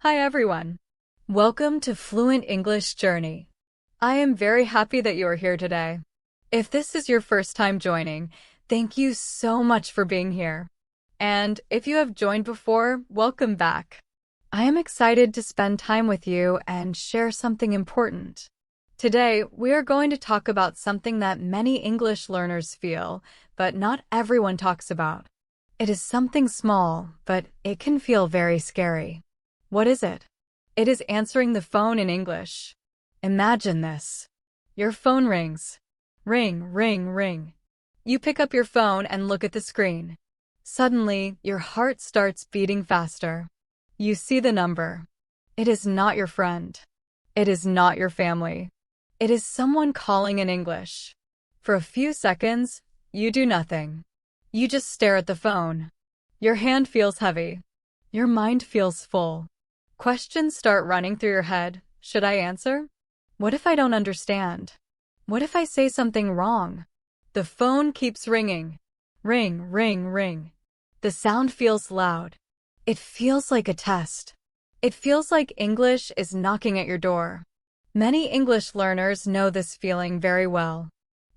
Hi everyone. Welcome to Fluent English Journey. I am very happy that you are here today. If this is your first time joining, thank you so much for being here. And if you have joined before, welcome back. I am excited to spend time with you and share something important. Today, we are going to talk about something that many English learners feel, but not everyone talks about. It is something small, but it can feel very scary. What is it? It is answering the phone in English. Imagine this. Your phone rings. Ring, ring, ring. You pick up your phone and look at the screen. Suddenly, your heart starts beating faster. You see the number. It is not your friend. It is not your family. It is someone calling in English. For a few seconds, you do nothing. You just stare at the phone. Your hand feels heavy. Your mind feels full. Questions start running through your head. Should I answer? What if I don't understand? What if I say something wrong? The phone keeps ringing. Ring, ring, ring. The sound feels loud. It feels like a test. It feels like English is knocking at your door. Many English learners know this feeling very well.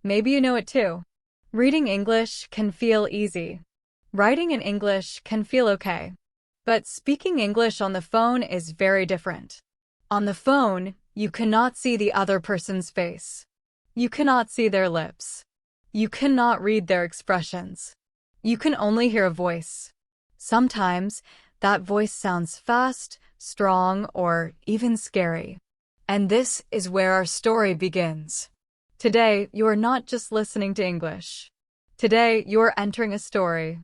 Maybe you know it too. Reading English can feel easy. Writing in English can feel okay. But speaking English on the phone is very different. On the phone, you cannot see the other person's face. You cannot see their lips. You cannot read their expressions. You can only hear a voice. Sometimes, that voice sounds fast, strong, or even scary. And this is where our story begins. Today, you are not just listening to English. Today, you are entering a story.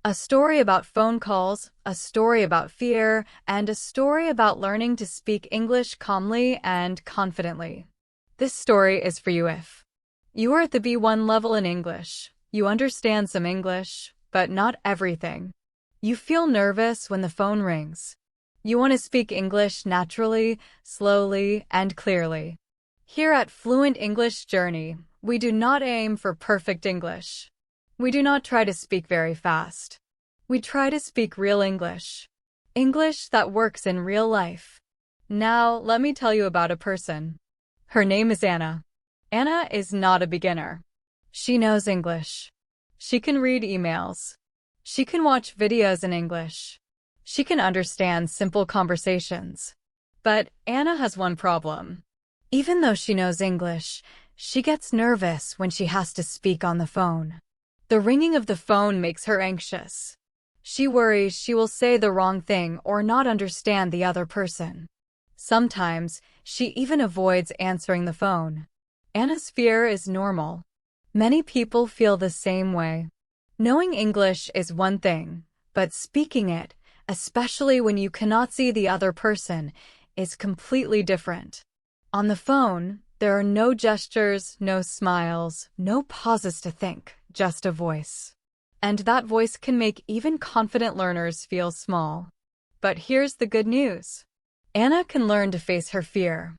A story about phone calls, a story about fear, and a story about learning to speak English calmly and confidently. This story is for you if you are at the B1 level in English. You understand some English, but not everything. You feel nervous when the phone rings. You want to speak English naturally, slowly, and clearly. Here at Fluent English Journey, we do not aim for perfect English. We do not try to speak very fast. We try to speak real English. English that works in real life. Now, let me tell you about a person. Her name is Anna. Anna is not a beginner. She knows English. She can read emails. She can watch videos in English. She can understand simple conversations. But Anna has one problem. Even though she knows English, she gets nervous when she has to speak on the phone. The ringing of the phone makes her anxious. She worries she will say the wrong thing or not understand the other person. Sometimes, she even avoids answering the phone. Anna's fear is normal. Many people feel the same way. Knowing English is one thing, but speaking it, especially when you cannot see the other person, is completely different. On the phone, there are no gestures, no smiles, no pauses to think, just a voice. And that voice can make even confident learners feel small. But here's the good news. Anna can learn to face her fear.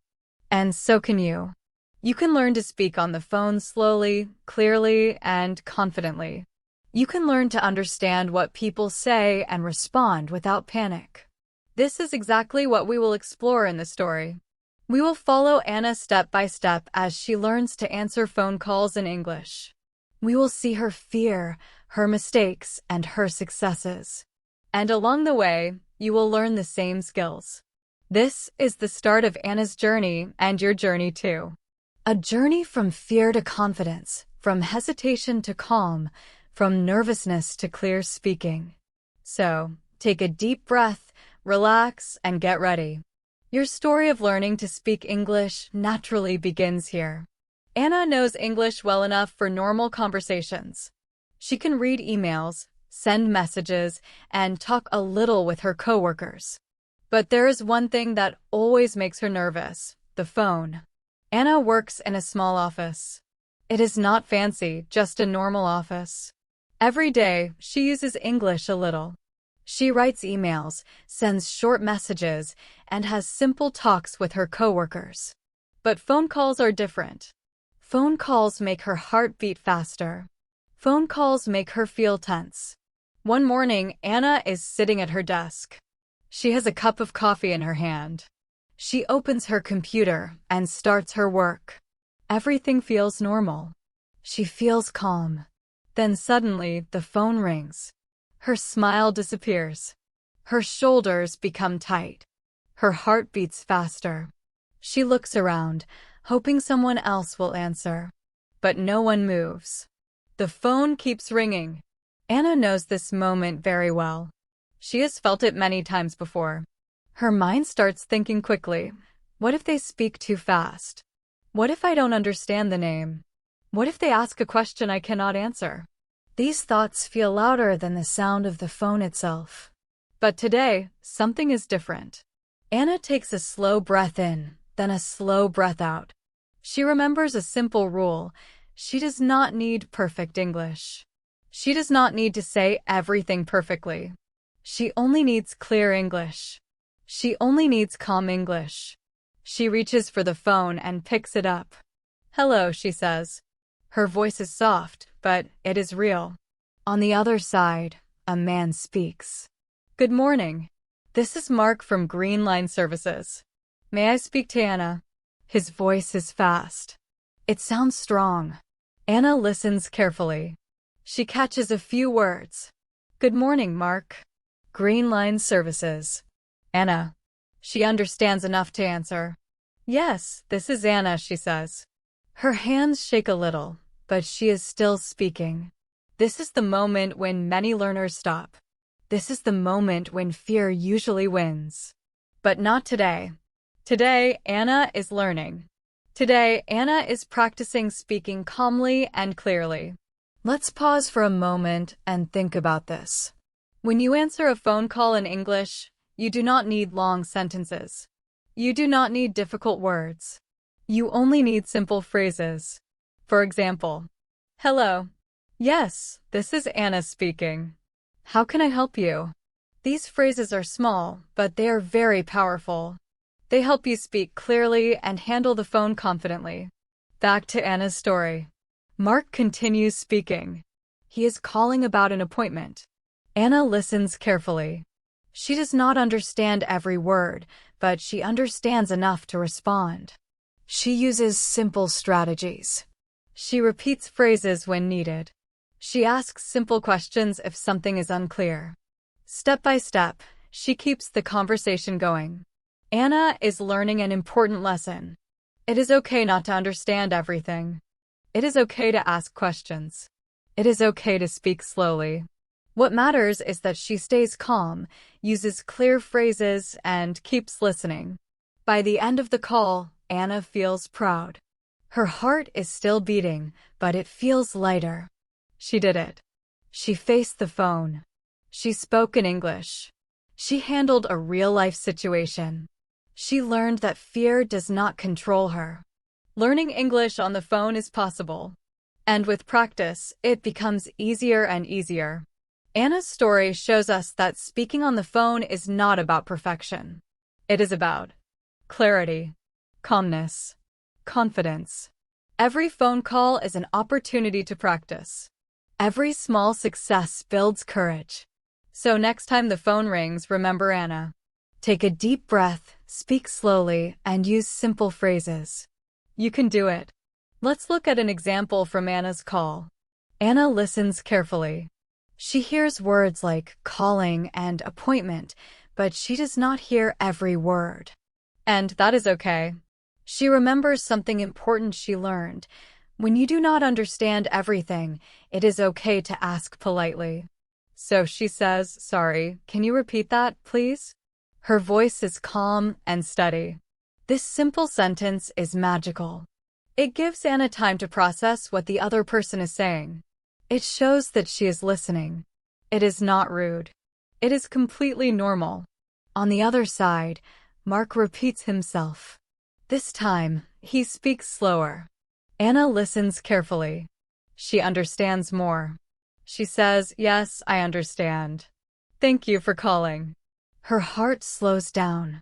And so can you. You can learn to speak on the phone slowly, clearly, and confidently. You can learn to understand what people say and respond without panic. This is exactly what we will explore in the story. We will follow Anna step by step as she learns to answer phone calls in English. We will see her fear, her mistakes, and her successes. And along the way, you will learn the same skills. This is the start of Anna's journey and your journey too. A journey from fear to confidence, from hesitation to calm, from nervousness to clear speaking. So, take a deep breath, relax, and get ready. Your story of learning to speak English naturally begins here. Anna knows English well enough for normal conversations. She can read emails, send messages, and talk a little with her coworkers. But there is one thing that always makes her nervous: the phone. Anna works in a small office. It is not fancy, just a normal office. Every day, she uses English a little. She writes emails, sends short messages, and has simple talks with her coworkers. But phone calls are different. Phone calls make her heart beat faster. Phone calls make her feel tense. One morning, Anna is sitting at her desk. She has a cup of coffee in her hand. She opens her computer and starts her work. Everything feels normal. She feels calm. Then suddenly, the phone rings. Her smile disappears. Her shoulders become tight. Her heart beats faster. She looks around, hoping someone else will answer. But no one moves. The phone keeps ringing. Anna knows this moment very well. She has felt it many times before. Her mind starts thinking quickly. What if they speak too fast? What if I don't understand the name? What if they ask a question I cannot answer? These thoughts feel louder than the sound of the phone itself. But today, something is different. Anna takes a slow breath in, then a slow breath out. She remembers a simple rule. She does not need perfect English. She does not need to say everything perfectly. She only needs clear English. She only needs calm English. She reaches for the phone and picks it up. "Hello," she says. Her voice is soft, but it is real. On the other side, a man speaks. "Good morning. This is Mark from Green Line Services. May I speak to Anna?" His voice is fast. It sounds strong. Anna listens carefully. She catches a few words. "Good morning, Mark. Green Line Services. Anna." She understands enough to answer. "Yes, this is Anna," she says. Her hands shake a little, but she is still speaking. This is the moment when many learners stop. This is the moment when fear usually wins. But not today. Today, Anna is learning. Today, Anna is practicing speaking calmly and clearly. Let's pause for a moment and think about this. When you answer a phone call in English, you do not need long sentences. You do not need difficult words. You only need simple phrases. For example, "Hello. Yes, this is Anna speaking. How can I help you?" These phrases are small, but they are very powerful. They help you speak clearly and handle the phone confidently. Back to Anna's story. Mark continues speaking. He is calling about an appointment. Anna listens carefully. She does not understand every word, but she understands enough to respond. She uses simple strategies. She repeats phrases when needed. She asks simple questions if something is unclear. Step by step, she keeps the conversation going. Anna is learning an important lesson. It is okay not to understand everything. It is okay to ask questions. It is okay to speak slowly. What matters is that she stays calm, uses clear phrases, and keeps listening. By the end of the call, Anna feels proud. Her heart is still beating, but it feels lighter. She did it. She faced the phone. She spoke in English. She handled a real-life situation. She learned that fear does not control her. Learning English on the phone is possible. And with practice, it becomes easier and easier. Anna's story shows us that speaking on the phone is not about perfection. It is about clarity, calmness, confidence. Every phone call is an opportunity to practice. Every small success builds courage. So next time the phone rings, remember Anna. Take a deep breath, speak slowly, and use simple phrases. You can do it. Let's look at an example from Anna's call. Anna listens carefully. She hears words like calling and appointment, but she does not hear every word. And that is okay. She remembers something important she learned. When you do not understand everything, it is okay to ask politely. So she says, "Sorry, can you repeat that, please?" Her voice is calm and steady. This simple sentence is magical. It gives Anna time to process what the other person is saying. It shows that she is listening. It is not rude. It is completely normal. On the other side, Mark repeats himself. This time, he speaks slower. Anna listens carefully. She understands more. She says, "Yes, I understand. Thank you for calling." Her heart slows down.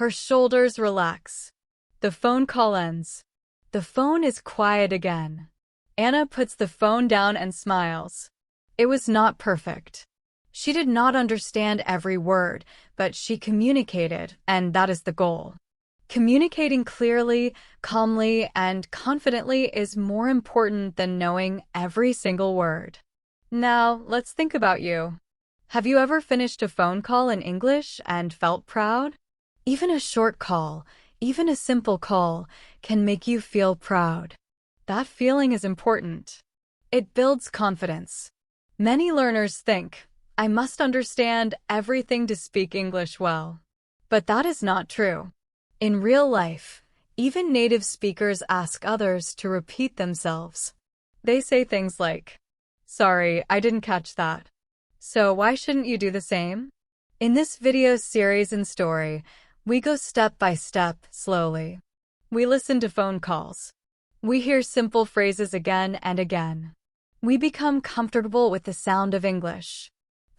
Her shoulders relax. The phone call ends. The phone is quiet again. Anna puts the phone down and smiles. It was not perfect. She did not understand every word, but she communicated, and that is the goal. Communicating clearly, calmly, and confidently is more important than knowing every single word. Now, let's think about you. Have you ever finished a phone call in English and felt proud? Even a short call, even a simple call, can make you feel proud. That feeling is important. It builds confidence. Many learners think, I must understand everything to speak English well. But that is not true. In real life, even native speakers ask others to repeat themselves. They say things like, "Sorry, I didn't catch that. So why shouldn't you do the same?" In this video series and story, we go step by step, slowly. We listen to phone calls. We hear simple phrases again and again. We become comfortable with the sound of English.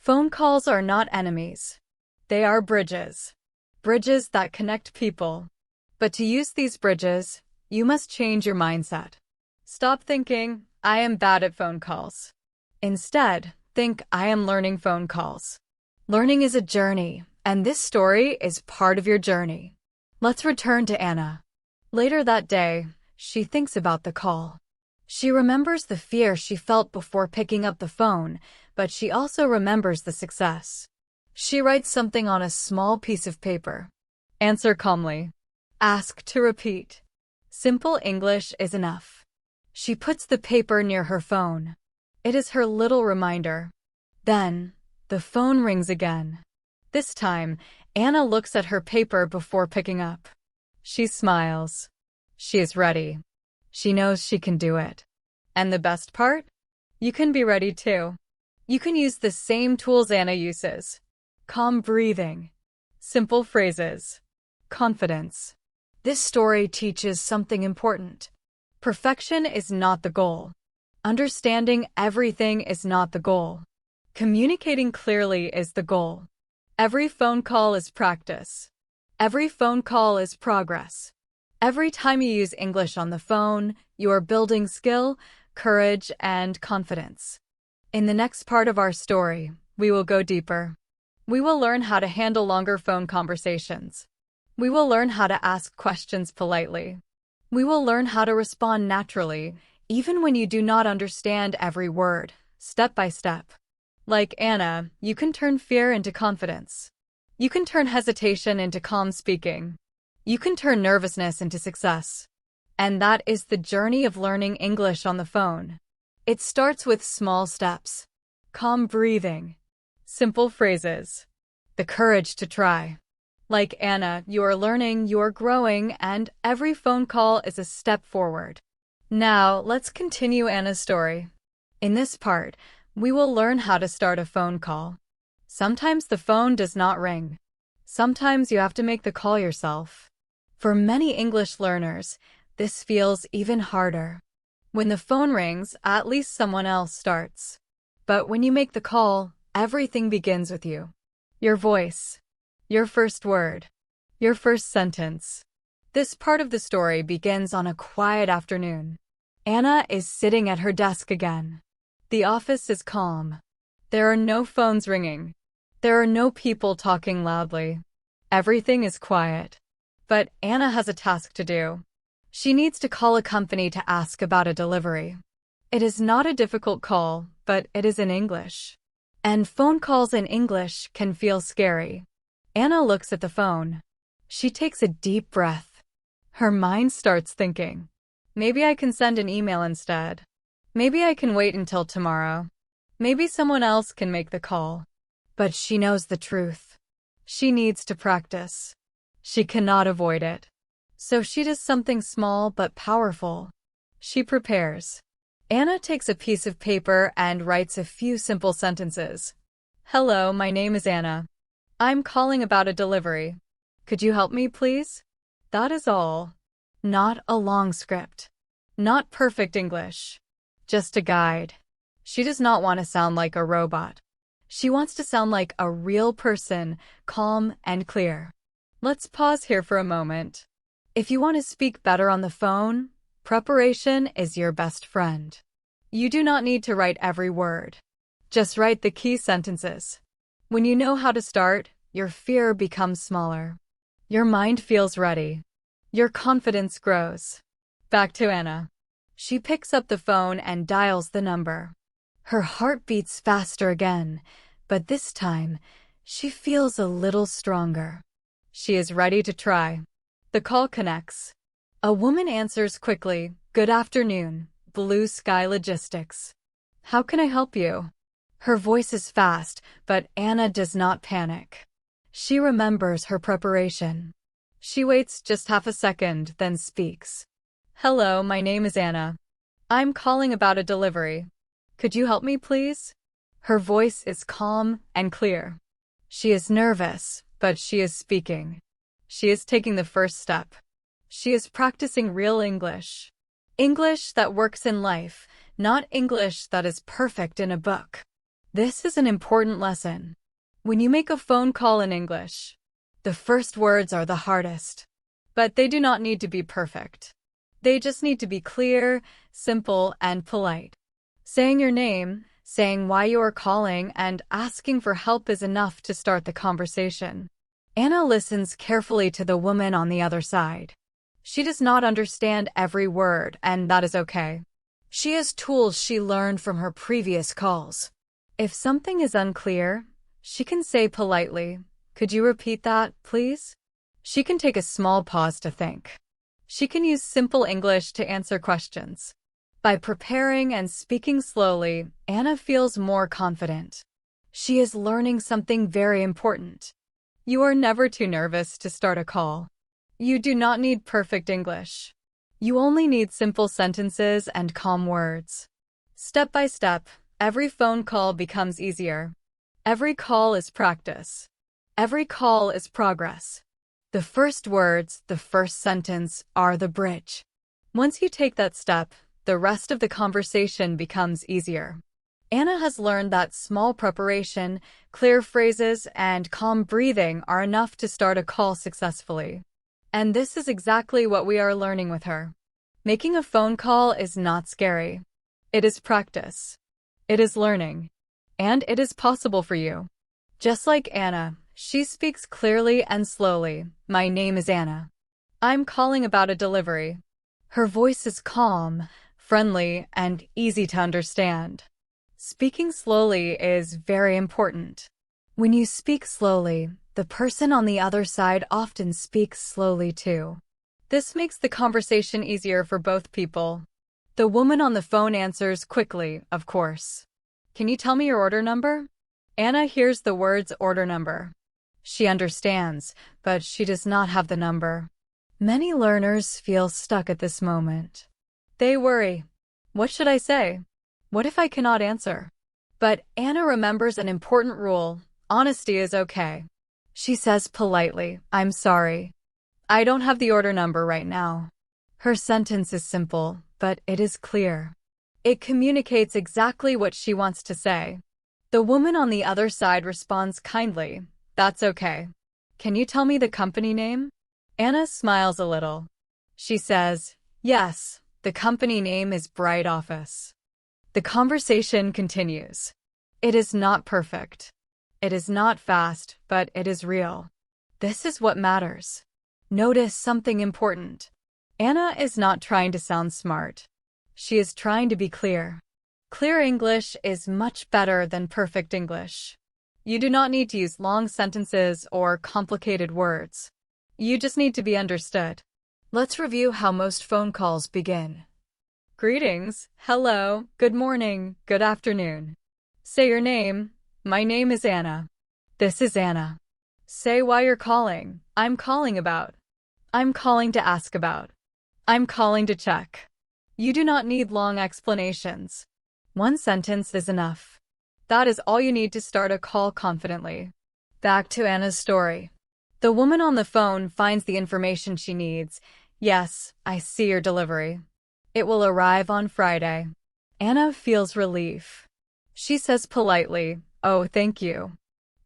Phone calls are not enemies. They are bridges. Bridges that connect people. But to use these bridges, you must change your mindset. Stop thinking, I am bad at phone calls. Instead, think, I am learning phone calls. Learning is a journey, and this story is part of your journey. Let's return to Anna. Later that day, she thinks about the call. She remembers the fear she felt before picking up the phone, but she also remembers the success. She writes something on a small piece of paper. Answer calmly. Ask to repeat. Simple English is enough. She puts the paper near her phone. It is her little reminder. Then, the phone rings again. This time, Anna looks at her paper before picking up. She smiles. She is ready. She knows she can do it. And the best part? You can be ready too. You can use the same tools Anna uses. Calm breathing. Simple phrases. Confidence. This story teaches something important. Perfection is not the goal. Understanding everything is not the goal. Communicating clearly is the goal. Every phone call is practice. Every phone call is progress. Every time you use English on the phone, you are building skill, courage, and confidence. In the next part of our story, we will go deeper. We will learn how to handle longer phone conversations. We will learn how to ask questions politely. We will learn how to respond naturally, even when you do not understand every word, step by step. Like Anna, you can turn fear into confidence. You can turn hesitation into calm speaking. You can turn nervousness into success. And that is the journey of learning English on the phone. It starts with small steps. Calm breathing. Simple phrases. The courage to try. Like Anna, you are learning, you are growing, and every phone call is a step forward. Now, let's continue Anna's story. In this part, we will learn how to start a phone call. Sometimes the phone does not ring. Sometimes you have to make the call yourself. For many English learners, this feels even harder. When the phone rings, at least someone else starts. But when you make the call, everything begins with you. Your voice. Your first word. Your first sentence. This part of the story begins on a quiet afternoon. Anna is sitting at her desk again. The office is calm. There are no phones ringing. There are no people talking loudly. Everything is quiet. But Anna has a task to do. She needs to call a company to ask about a delivery. It is not a difficult call, but it is in English. And phone calls in English can feel scary. Anna looks at the phone. She takes a deep breath. Her mind starts thinking, maybe I can send an email instead. Maybe I can wait until tomorrow. Maybe someone else can make the call. But she knows the truth. She needs to practice. She cannot avoid it. So she does something small but powerful. She prepares. Anna takes a piece of paper and writes a few simple sentences. Hello, my name is Anna. I'm calling about a delivery. Could you help me, please? That is all. Not a long script. Not perfect English. Just a guide. She does not want to sound like a robot. She wants to sound like a real person, calm and clear. Let's pause here for a moment. If you want to speak better on the phone, preparation is your best friend. You do not need to write every word. Just write the key sentences. When you know how to start, your fear becomes smaller. Your mind feels ready. Your confidence grows. Back to Anna. She picks up the phone and dials the number. Her heart beats faster again, but this time, she feels a little stronger. She is ready to try. The call connects. A woman answers quickly, "Good afternoon, Blue Sky Logistics. How can I help you?" Her voice is fast, but Anna does not panic. She remembers her preparation. She waits just half a second, then speaks. "Hello, my name is Anna. I'm calling about a delivery. Could you help me, please?" Her voice is calm and clear. She is nervous, but she is speaking. She is taking the first step. She is practicing real English. English that works in life, not English that is perfect in a book. This is an important lesson. When you make a phone call in English, the first words are the hardest. But they do not need to be perfect. They just need to be clear, simple, and polite. Saying your name, saying why you are calling, and asking for help is enough to start the conversation. Anna listens carefully to the woman on the other side. She does not understand every word, and that is okay. She has tools she learned from her previous calls. If something is unclear, she can say politely, "Could you repeat that, please?" She can take a small pause to think. She can use simple English to answer questions. By preparing and speaking slowly, Anna feels more confident. She is learning something very important. You are never too nervous to start a call. You do not need perfect English. You only need simple sentences and calm words. Step by step, every phone call becomes easier. Every call is practice. Every call is progress. The first words, the first sentence, are the bridge. Once you take that step, the rest of the conversation becomes easier. Anna has learned that small preparation, clear phrases, and calm breathing are enough to start a call successfully. And this is exactly what we are learning with her. Making a phone call is not scary. It is practice. It is learning. And it is possible for you. Just like Anna, she speaks clearly and slowly. "My name is Anna. I'm calling about a delivery." Her voice is calm, friendly, and easy to understand. Speaking slowly is very important. When you speak slowly, the person on the other side often speaks slowly too. This makes the conversation easier for both people. The woman on the phone answers quickly, of course. "Can you tell me your order number?" Anna hears the words order number. She understands, but she does not have the number. Many learners feel stuck at this moment. They worry. What should I say? What if I cannot answer? But Anna remembers an important rule. Honesty is okay. She says politely, "I'm sorry. I don't have the order number right now." Her sentence is simple, but it is clear. It communicates exactly what she wants to say. The woman on the other side responds kindly, "That's okay. Can you tell me the company name?" Anna smiles a little. She says, "Yes, the company name is Bright Office." The conversation continues. It is not perfect. It is not fast, but it is real. This is what matters. Notice something important. Anna is not trying to sound smart. She is trying to be clear. Clear English is much better than perfect English. You do not need to use long sentences or complicated words. You just need to be understood. Let's review how most phone calls begin. Greetings, hello, good morning, good afternoon. Say your name. "My name is Anna. This is Anna." Say why you're calling. "I'm calling about." "I'm calling to ask about." "I'm calling to check." You do not need long explanations. One sentence is enough. That is all you need to start a call confidently. Back to Anna's story. The woman on the phone finds the information she needs. "Yes, I see your delivery. It will arrive on Friday." Anna feels relief. She says politely, "Oh, thank you.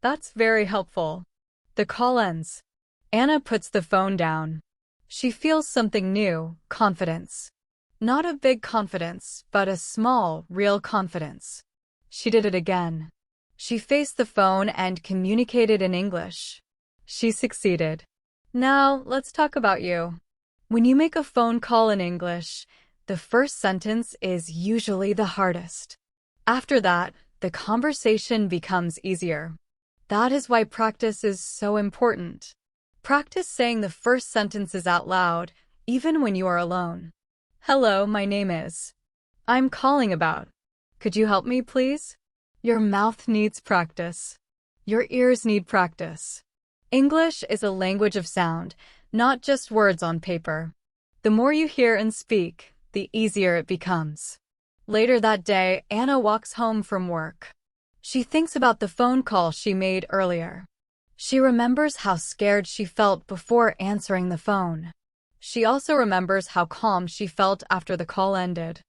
That's very helpful." The call ends. Anna puts the phone down. She feels something new, confidence. Not a big confidence, but a small, real confidence. She did it again. She faced the phone and communicated in English. She succeeded. Now, let's talk about you. When you make a phone call in English, the first sentence is usually the hardest. After that, the conversation becomes easier. That is why practice is so important. Practice saying the first sentences out loud, even when you are alone. Hello, my name is. I'm calling about. Could you help me, please? Your mouth needs practice. Your ears need practice. English is a language of sound, not just words on paper. The more you hear and speak, the easier it becomes. Later that day, Anna walks home from work. She thinks about the phone call she made earlier. She remembers how scared she felt before answering the phone. She also remembers how calm she felt after the call ended.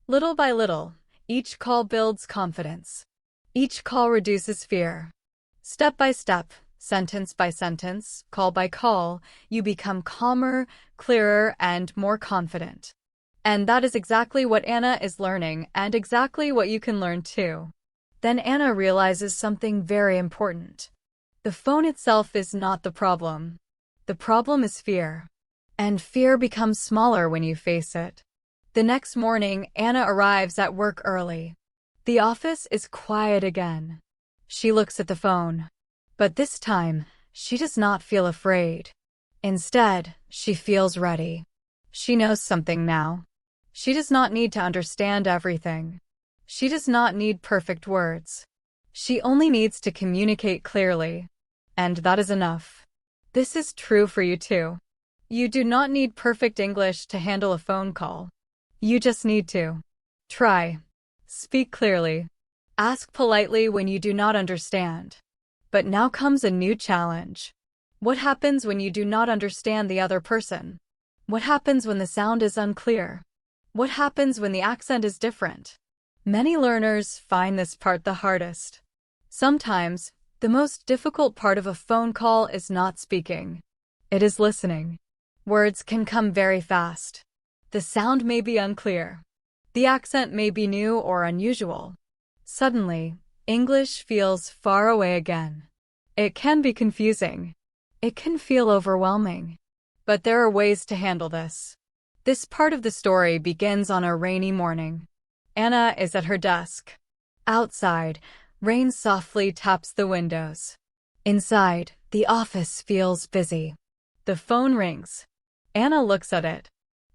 Little by little, each call builds confidence. Each call reduces fear. Step by step, sentence by sentence, call by call, you become calmer, clearer, and more confident. And that is exactly what Anna is learning, and exactly what you can learn too. Then Anna realizes something very important. The phone itself is not the problem. The problem is fear. And fear becomes smaller when you face it. The next morning, Anna arrives at work early. The office is quiet again. She looks at the phone. But this time, she does not feel afraid. Instead, she feels ready. She knows something now. She does not need to understand everything. She does not need perfect words. She only needs to communicate clearly. And that is enough. This is true for you too. You do not need perfect English to handle a phone call. You just need to try. Speak clearly. Ask politely when you do not understand. But now comes a new challenge. What happens when you do not understand the other person? What happens when the sound is unclear? What happens when the accent is different? Many learners find this part the hardest. Sometimes, the most difficult part of a phone call is not speaking. It is listening. Words can come very fast. The sound may be unclear. The accent may be new or unusual. Suddenly, English feels far away again. It can be confusing. It can feel overwhelming. But there are ways to handle this. This part of the story begins on a rainy morning. Anna is at her desk. Outside, rain softly taps the windows. Inside, the office feels busy. The phone rings. Anna looks at it.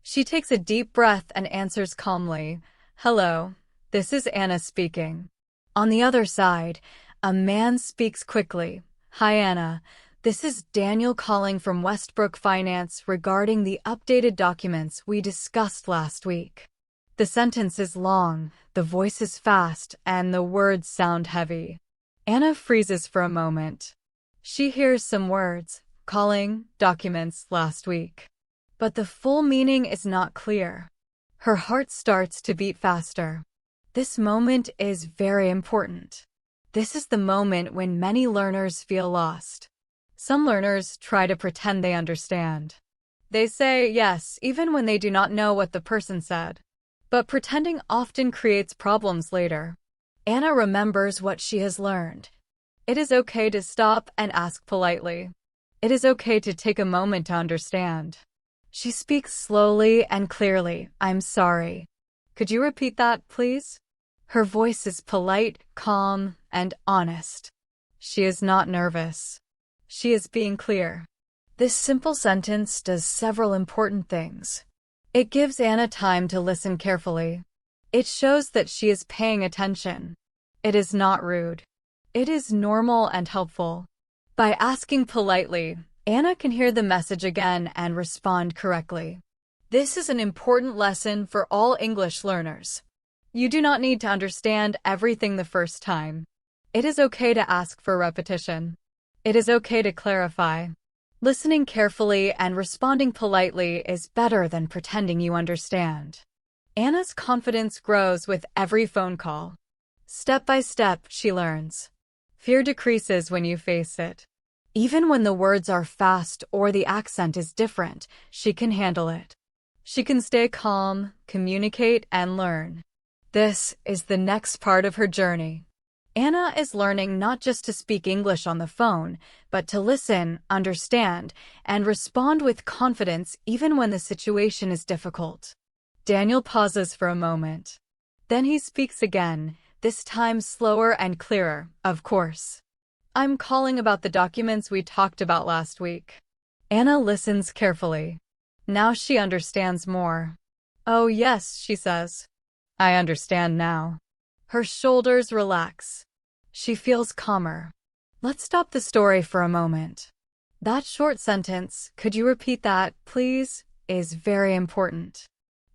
She takes a deep breath and answers calmly, "Hello, this is Anna speaking." On the other side, a man speaks quickly. "Hi Anna, this is Daniel calling from Westbrook Finance regarding the updated documents we discussed last week." The sentence is long, the voice is fast, and the words sound heavy. Anna freezes for a moment. She hears some words, calling, documents, last week. But the full meaning is not clear. Her heart starts to beat faster. This moment is very important. This is the moment when many learners feel lost. Some learners try to pretend they understand. They say yes, even when they do not know what the person said. But pretending often creates problems later. Anna remembers what she has learned. It is okay to stop and ask politely. It is okay to take a moment to understand. She speaks slowly and clearly. "I'm sorry. Could you repeat that, please?" Her voice is polite, calm, and honest. She is not nervous. She is being clear. This simple sentence does several important things. It gives Anna time to listen carefully. It shows that she is paying attention. It is not rude. It is normal and helpful. By asking politely, Anna can hear the message again and respond correctly. This is an important lesson for all English learners. You do not need to understand everything the first time. It is okay to ask for repetition. It is okay to clarify. Listening carefully and responding politely is better than pretending you understand. Anna's confidence grows with every phone call. Step by step, she learns. Fear decreases when you face it. Even when the words are fast or the accent is different, she can handle it. She can stay calm, communicate, and learn. This is the next part of her journey. Anna is learning not just to speak English on the phone, but to listen, understand, and respond with confidence even when the situation is difficult. Daniel pauses for a moment. Then he speaks again, this time slower and clearer, of course. I'm calling about the documents we talked about last week. Anna listens carefully. Now she understands more. Oh yes, she says. I understand now. Her shoulders relax. She feels calmer. Let's stop the story for a moment. That short sentence, could you repeat that, please, is very important.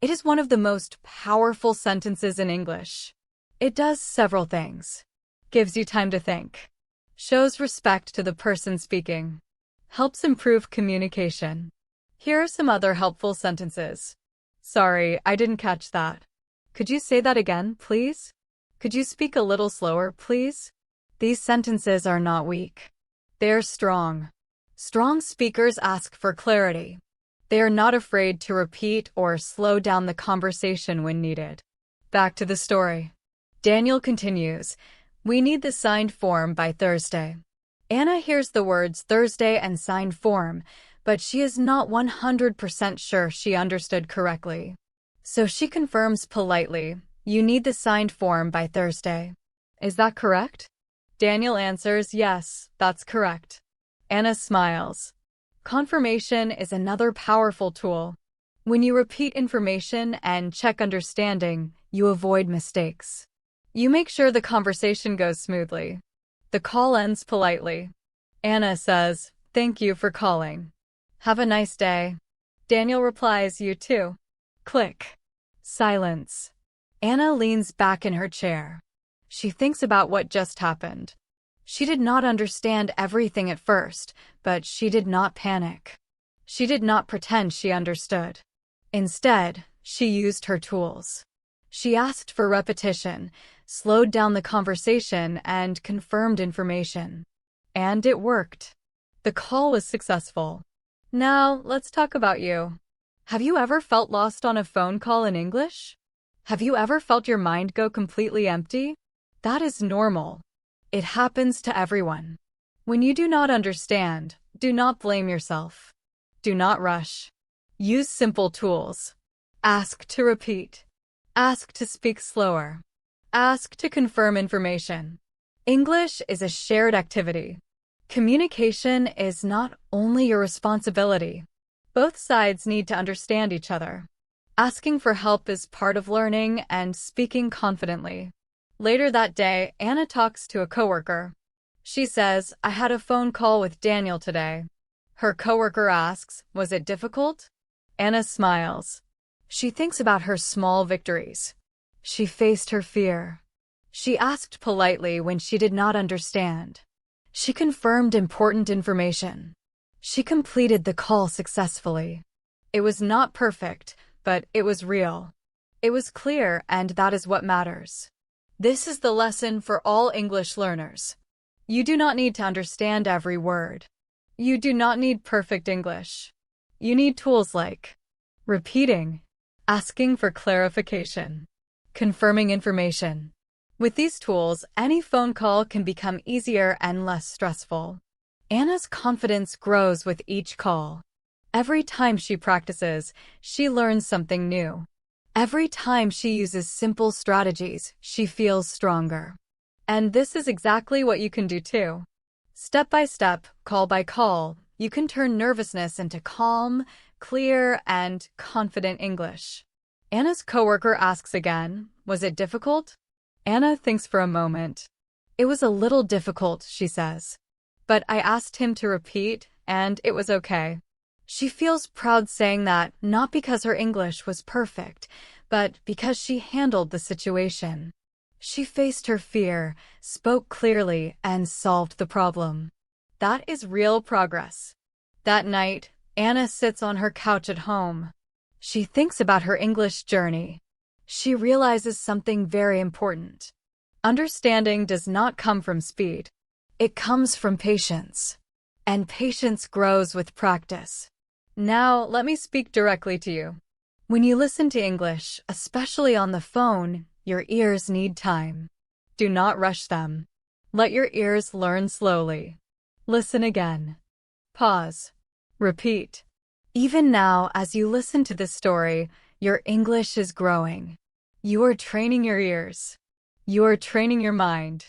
It is one of the most powerful sentences in English. It does several things. Gives you time to think. Shows respect to the person speaking. Helps improve communication. Here are some other helpful sentences. Sorry, I didn't catch that. Could you say that again, please? Could you speak a little slower, please? These sentences are not weak. They're strong. Strong speakers ask for clarity. They are not afraid to repeat or slow down the conversation when needed. Back to the story. Daniel continues, we need the signed form by Thursday. Anna hears the words Thursday and signed form, but she is not 100% sure she understood correctly. So she confirms politely, you need the signed form by Thursday. Is that correct? Daniel answers, yes, that's correct. Anna smiles. Confirmation is another powerful tool. When you repeat information and check understanding, you avoid mistakes. You make sure the conversation goes smoothly. The call ends politely. Anna says, thank you for calling. Have a nice day. Daniel replies, you too. Click. Silence. Anna leans back in her chair. She thinks about what just happened. She did not understand everything at first, but she did not panic. She did not pretend she understood. Instead, she used her tools. She asked for repetition, slowed down the conversation, and confirmed information. And it worked. The call was successful. Now, let's talk about you. Have you ever felt lost on a phone call in English? Have you ever felt your mind go completely empty? That is normal. It happens to everyone. When you do not understand, do not blame yourself. Do not rush. Use simple tools. Ask to repeat. Ask to speak slower. Ask to confirm information. English is a shared activity. Communication is not only your responsibility. Both sides need to understand each other. Asking for help is part of learning and speaking confidently. Later that day, Anna talks to a coworker. She says, I had a phone call with Daniel today. Her coworker asks, was it difficult? Anna smiles. She thinks about her small victories. She faced her fear. She asked politely when she did not understand. She confirmed important information. She completed the call successfully. It was not perfect, but it was real. It was clear, and that is what matters. This is the lesson for all English learners. You do not need to understand every word. You do not need perfect English. You need tools like repeating, asking for clarification, confirming information. With these tools, any phone call can become easier and less stressful. Anna's confidence grows with each call. Every time she practices, she learns something new. Every time she uses simple strategies, she feels stronger. And this is exactly what you can do too. Step by step, call by call, you can turn nervousness into calm, clear, and confident English. Anna's coworker asks again, was it difficult? Anna thinks for a moment. It was a little difficult, she says. But I asked him to repeat, and it was okay. She feels proud saying that, not because her English was perfect, but because she handled the situation. She faced her fear, spoke clearly, and solved the problem. That is real progress. That night, Anna sits on her couch at home. She thinks about her English journey. She realizes something very important. Understanding does not come from speed. It comes from patience. And patience grows with practice. Now, let me speak directly to you. When you listen to English, especially on the phone, your ears need time. Do not rush them. Let your ears learn slowly. Listen again. Pause. Repeat. Even now, as you listen to this story, your English is growing. You are training your ears. You are training your mind.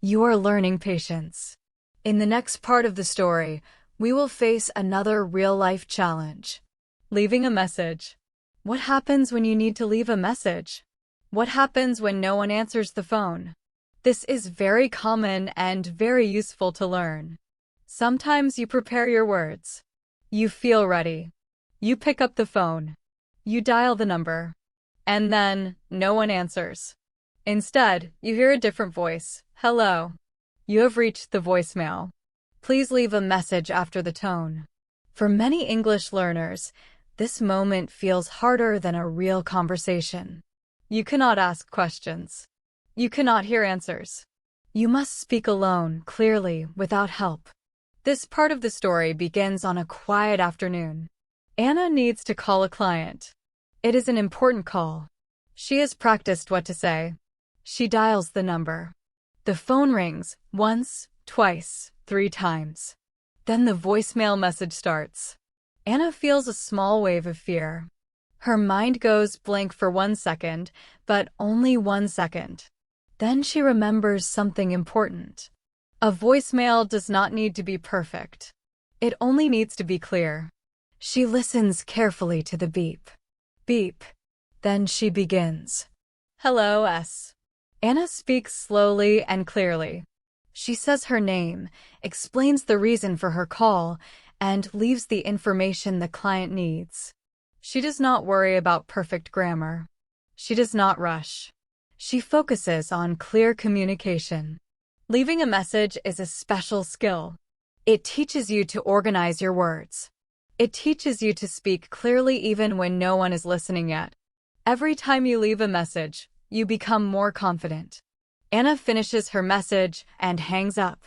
You are learning patience. In the next part of the story, we will face another real-life challenge. Leaving a message. What happens when you need to leave a message? What happens when no one answers the phone? This is very common and very useful to learn. Sometimes you prepare your words. You feel ready. You pick up the phone. You dial the number. And then, no one answers. Instead, you hear a different voice. Hello. You have reached the voicemail. Please leave a message after the tone. For many English learners, this moment feels harder than a real conversation. You cannot ask questions. You cannot hear answers. You must speak alone, clearly, without help. This part of the story begins on a quiet afternoon. Anna needs to call a client. It is an important call. She has practiced what to say. She dials the number. The phone rings once, twice, 3 times. Then the voicemail message starts. Anna feels a small wave of fear. Her mind goes blank for 1 second, but only 1 second. Then she remembers something important. A voicemail does not need to be perfect. It only needs to be clear. She listens carefully to the beep. Beep. Then she begins. Hello, S. Anna speaks slowly and clearly. She says her name, explains the reason for her call, and leaves the information the client needs. She does not worry about perfect grammar. She does not rush. She focuses on clear communication. Leaving a message is a special skill. It teaches you to organize your words. It teaches you to speak clearly even when no one is listening yet. Every time you leave a message, you become more confident. Anna finishes her message and hangs up.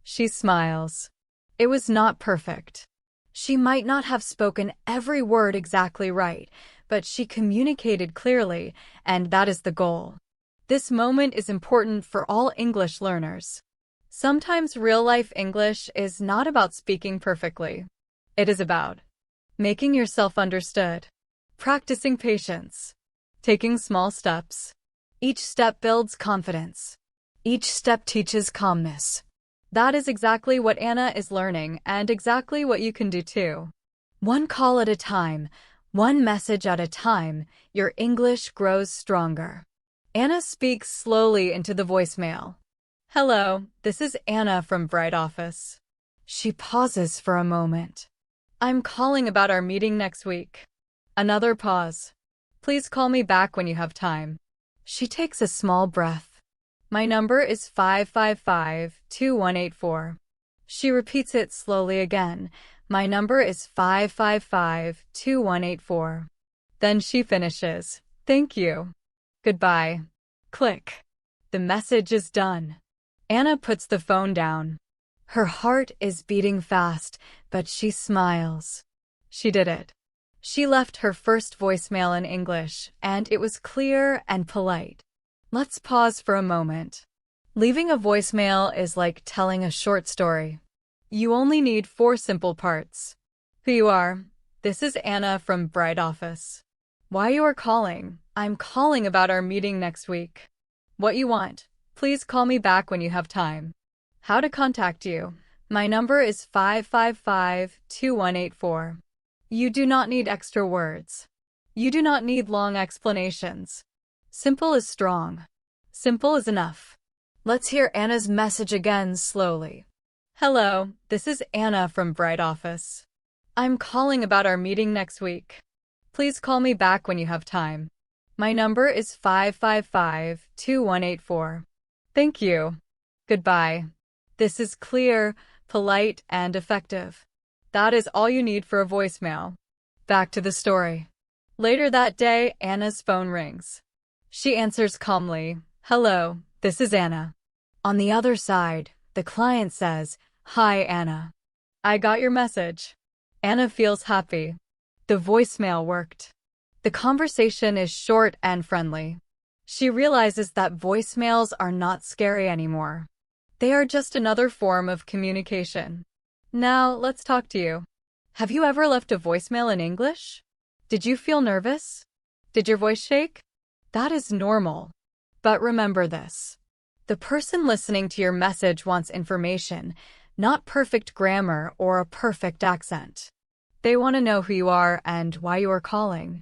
She smiles. It was not perfect. She might not have spoken every word exactly right, but she communicated clearly, and that is the goal. This moment is important for all English learners. Sometimes real-life English is not about speaking perfectly. It is about making yourself understood, practicing patience, taking small steps. Each step builds confidence. Each step teaches calmness. That is exactly what Anna is learning and exactly what you can do too. One call at a time, one message at a time, your English grows stronger. Anna speaks slowly into the voicemail. Hello, this is Anna from Bright Office. She pauses for a moment. I'm calling about our meeting next week. Another pause. Please call me back when you have time. She takes a small breath. My number is 555-2184. She repeats it slowly again. My number is 555-2184. Then she finishes. Thank you. Goodbye. Click. The message is done. Anna puts the phone down. Her heart is beating fast, but she smiles. She did it. She left her first voicemail in English, and it was clear and polite. Let's pause for a moment. Leaving a voicemail is like telling a short story. You only need 4 simple parts. Who you are. This is Anna from Bright Office. Why you are calling. I'm calling about our meeting next week. What you want. Please call me back when you have time. How to contact you. My number is 555-2184. You do not need extra words. You do not need long explanations. Simple is strong. Simple is enough. Let's hear Anna's message again slowly. Hello, this is Anna from Bright Office. I'm calling about our meeting next week. Please call me back when you have time. My number is 555-2184. Thank you. Goodbye. This is clear, polite, and effective. That is all you need for a voicemail. Back to the story. Later that day, Anna's phone rings. She answers calmly. Hello, this is Anna. On the other side, the client says, Hi, Anna. I got your message. Anna feels happy. The voicemail worked. The conversation is short and friendly. She realizes that voicemails are not scary anymore. They are just another form of communication. Now, let's talk to you. Have you ever left a voicemail in English? Did you feel nervous? Did your voice shake? That is normal. But remember this. The person listening to your message wants information, not perfect grammar or a perfect accent. They want to know who you are and why you are calling.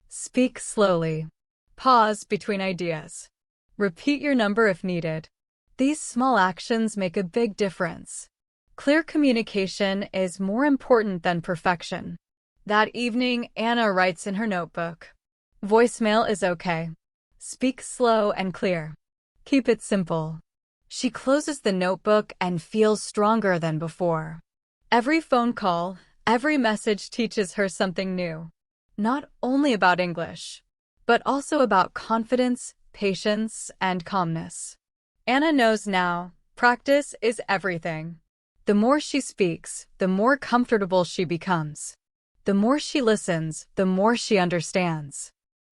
Speak slowly. Pause between ideas. Repeat your number if needed. These small actions make a big difference. Clear communication is more important than perfection. That evening, Anna writes in her notebook. Voicemail is okay. Speak slow and clear. Keep it simple. She closes the notebook and feels stronger than before. Every phone call, every message teaches her something new. Not only about English, but also about confidence, patience, and calmness. Anna knows now, practice is everything. The more she speaks, the more comfortable she becomes. The more she listens, the more she understands.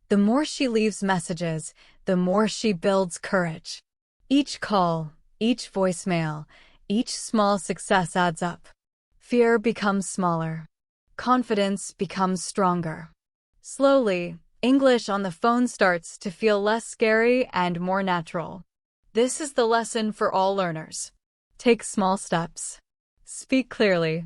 The more she leaves messages, the more she builds courage. Each call, each voicemail, each small success adds up. Fear becomes smaller. Confidence becomes stronger. Slowly, English on the phone starts to feel less scary and more natural. This is the lesson for all learners. Take small steps. Speak clearly.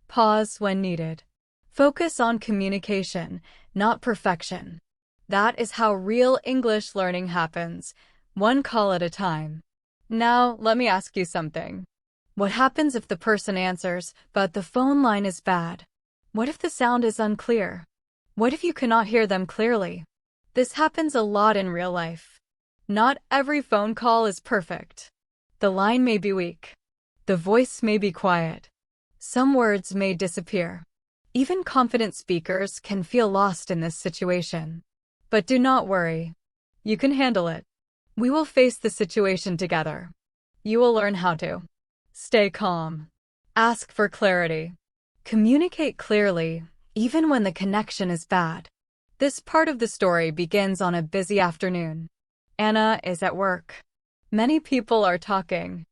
Pause when needed. Focus on communication, not perfection. That is how real English learning happens, one call at a time. Now, let me ask you something. What happens if the person answers, but the phone line is bad? What if the sound is unclear? What if you cannot hear them clearly? This happens a lot in real life. Not every phone call is perfect. The line may be weak. The voice may be quiet. Some words may disappear. Even confident speakers can feel lost in this situation. But do not worry. You can handle it. We will face the situation together. You will learn how to stay calm. Ask for clarity. Communicate clearly, even when the connection is bad. This part of the story begins on a busy afternoon. Anna is at work. Many people are talking.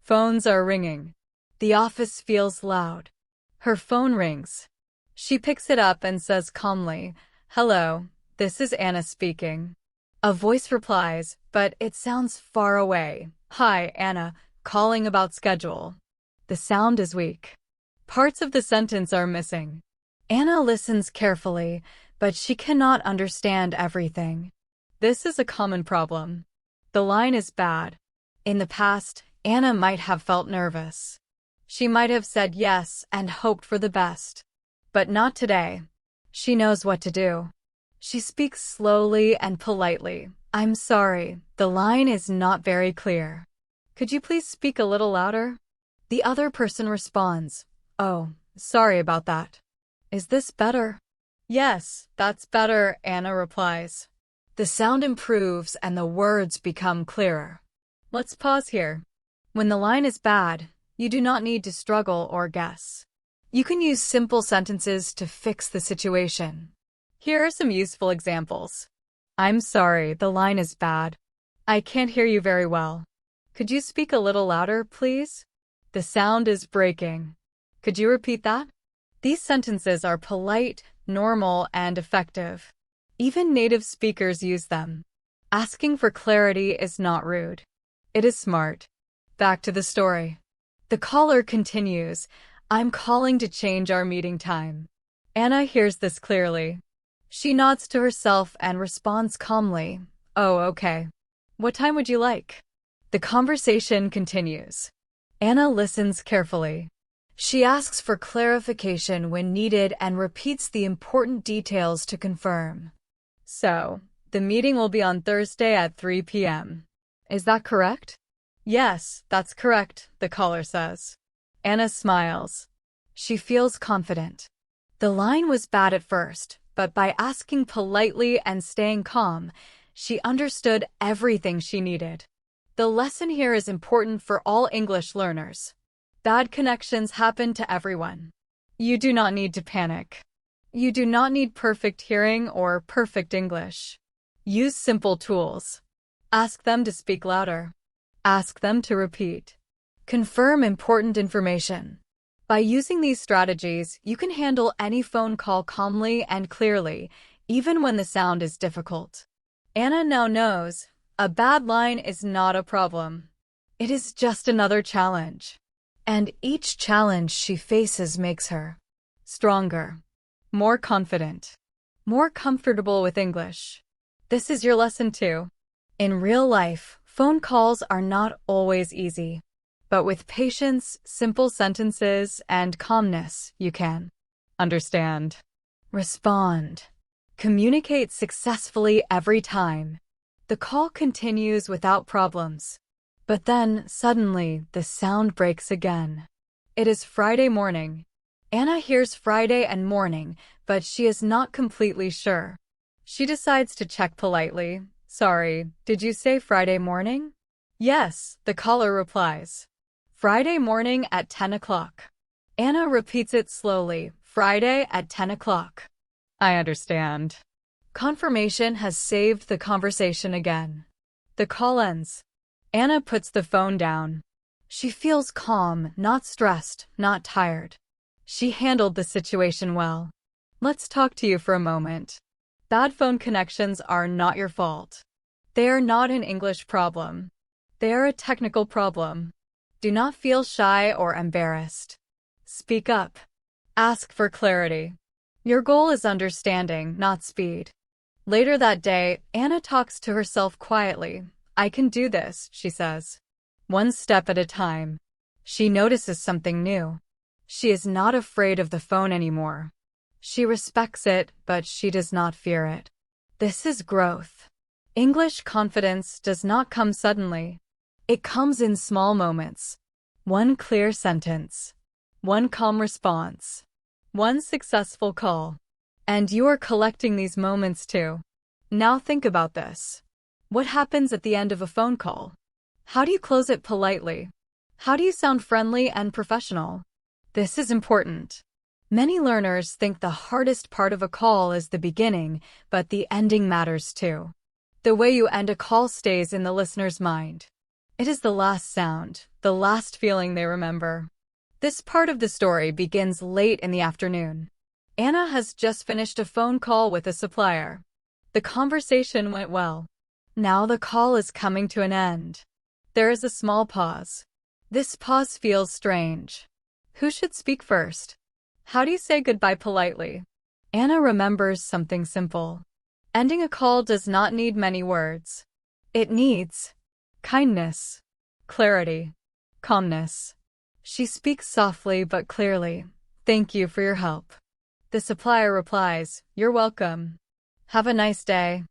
Phones are ringing. The office feels loud. Her phone rings. She picks it up and says calmly, "Hello, this is Anna speaking." A voice replies, but it sounds far away. "Hi, Anna, calling about schedule." The sound is weak. Parts of the sentence are missing. Anna listens carefully, but she cannot understand everything. This is a common problem. The line is bad. In the past, Anna might have felt nervous. She might have said yes and hoped for the best. But not today. She knows what to do. She speaks slowly and politely. "I'm sorry, the line is not very clear. Could you please speak a little louder?" The other person responds, "Oh, sorry about that. Is this better?" "Yes, that's better," Anna replies. The sound improves and the words become clearer. Let's pause here. When the line is bad, you do not need to struggle or guess. You can use simple sentences to fix the situation. Here are some useful examples. "I'm sorry, the line is bad. I can't hear you very well. Could you speak a little louder, please? The sound is breaking. Could you repeat that?" These sentences are polite, normal, and effective. Even native speakers use them. Asking for clarity is not rude. It is smart. Back to the story. The caller continues, "I'm calling to change our meeting time." Anna hears this clearly. She nods to herself and responds calmly, "Oh, okay. What time would you like?" The conversation continues. Anna listens carefully. She asks for clarification when needed and repeats the important details to confirm. "So, the meeting will be on Thursday at 3 p.m. Is that correct?" "Yes, that's correct," the caller says. Anna smiles. She feels confident. The line was bad at first, but by asking politely and staying calm, she understood everything she needed. The lesson here is important for all English learners. Bad connections happen to everyone. You do not need to panic. You do not need perfect hearing or perfect English. Use simple tools. Ask them to speak louder. Ask them to repeat. Confirm important information. By using these strategies, you can handle any phone call calmly and clearly, even when the sound is difficult. Anna now knows a bad line is not a problem. It is just another challenge. And each challenge she faces makes her stronger, more confident, more comfortable with English. This is your lesson too. In real life, phone calls are not always easy. But with patience, simple sentences, and calmness, you can understand, respond, communicate successfully every time. The call continues without problems. But then, suddenly, the sound breaks again. It is Friday morning. Anna hears Friday and morning, but she is not completely sure. She decides to check politely. Sorry, did you say Friday morning? Yes, the caller replies. Friday morning at 10 o'clock. Anna repeats it slowly. Friday at 10 o'clock. I understand. Confirmation has saved the conversation again. The call ends. Anna puts the phone down. She feels calm, not stressed, not tired. She handled the situation well. Let's talk to you for a moment. Bad phone connections are not your fault. They are not an English problem. They are a technical problem. Do not feel shy or embarrassed. Speak up. Ask for clarity. Your goal is understanding, not speed. Later that day, Anna talks to herself quietly. I can do this, she says. One step at a time. She notices something new. She is not afraid of the phone anymore. She respects it, but she does not fear it. This is growth. English confidence does not come suddenly. It comes in small moments. One clear sentence. One calm response. One successful call. And you are collecting these moments too. Now think about this. What happens at the end of a phone call? How do you close it politely? How do you sound friendly and professional? This is important. Many learners think the hardest part of a call is the beginning, but the ending matters too. The way you end a call stays in the listener's mind. It is the last sound, the last feeling they remember. This part of the story begins late in the afternoon. Anna has just finished a phone call with a supplier. The conversation went well. Now the call is coming to an end. There is a small pause. This pause feels strange. Who should speak first? How do you say goodbye politely? Anna remembers something simple. Ending a call does not need many words. It needs kindness, clarity, calmness. She speaks softly but clearly. Thank you for your help. The supplier replies, You're welcome. Have a nice day.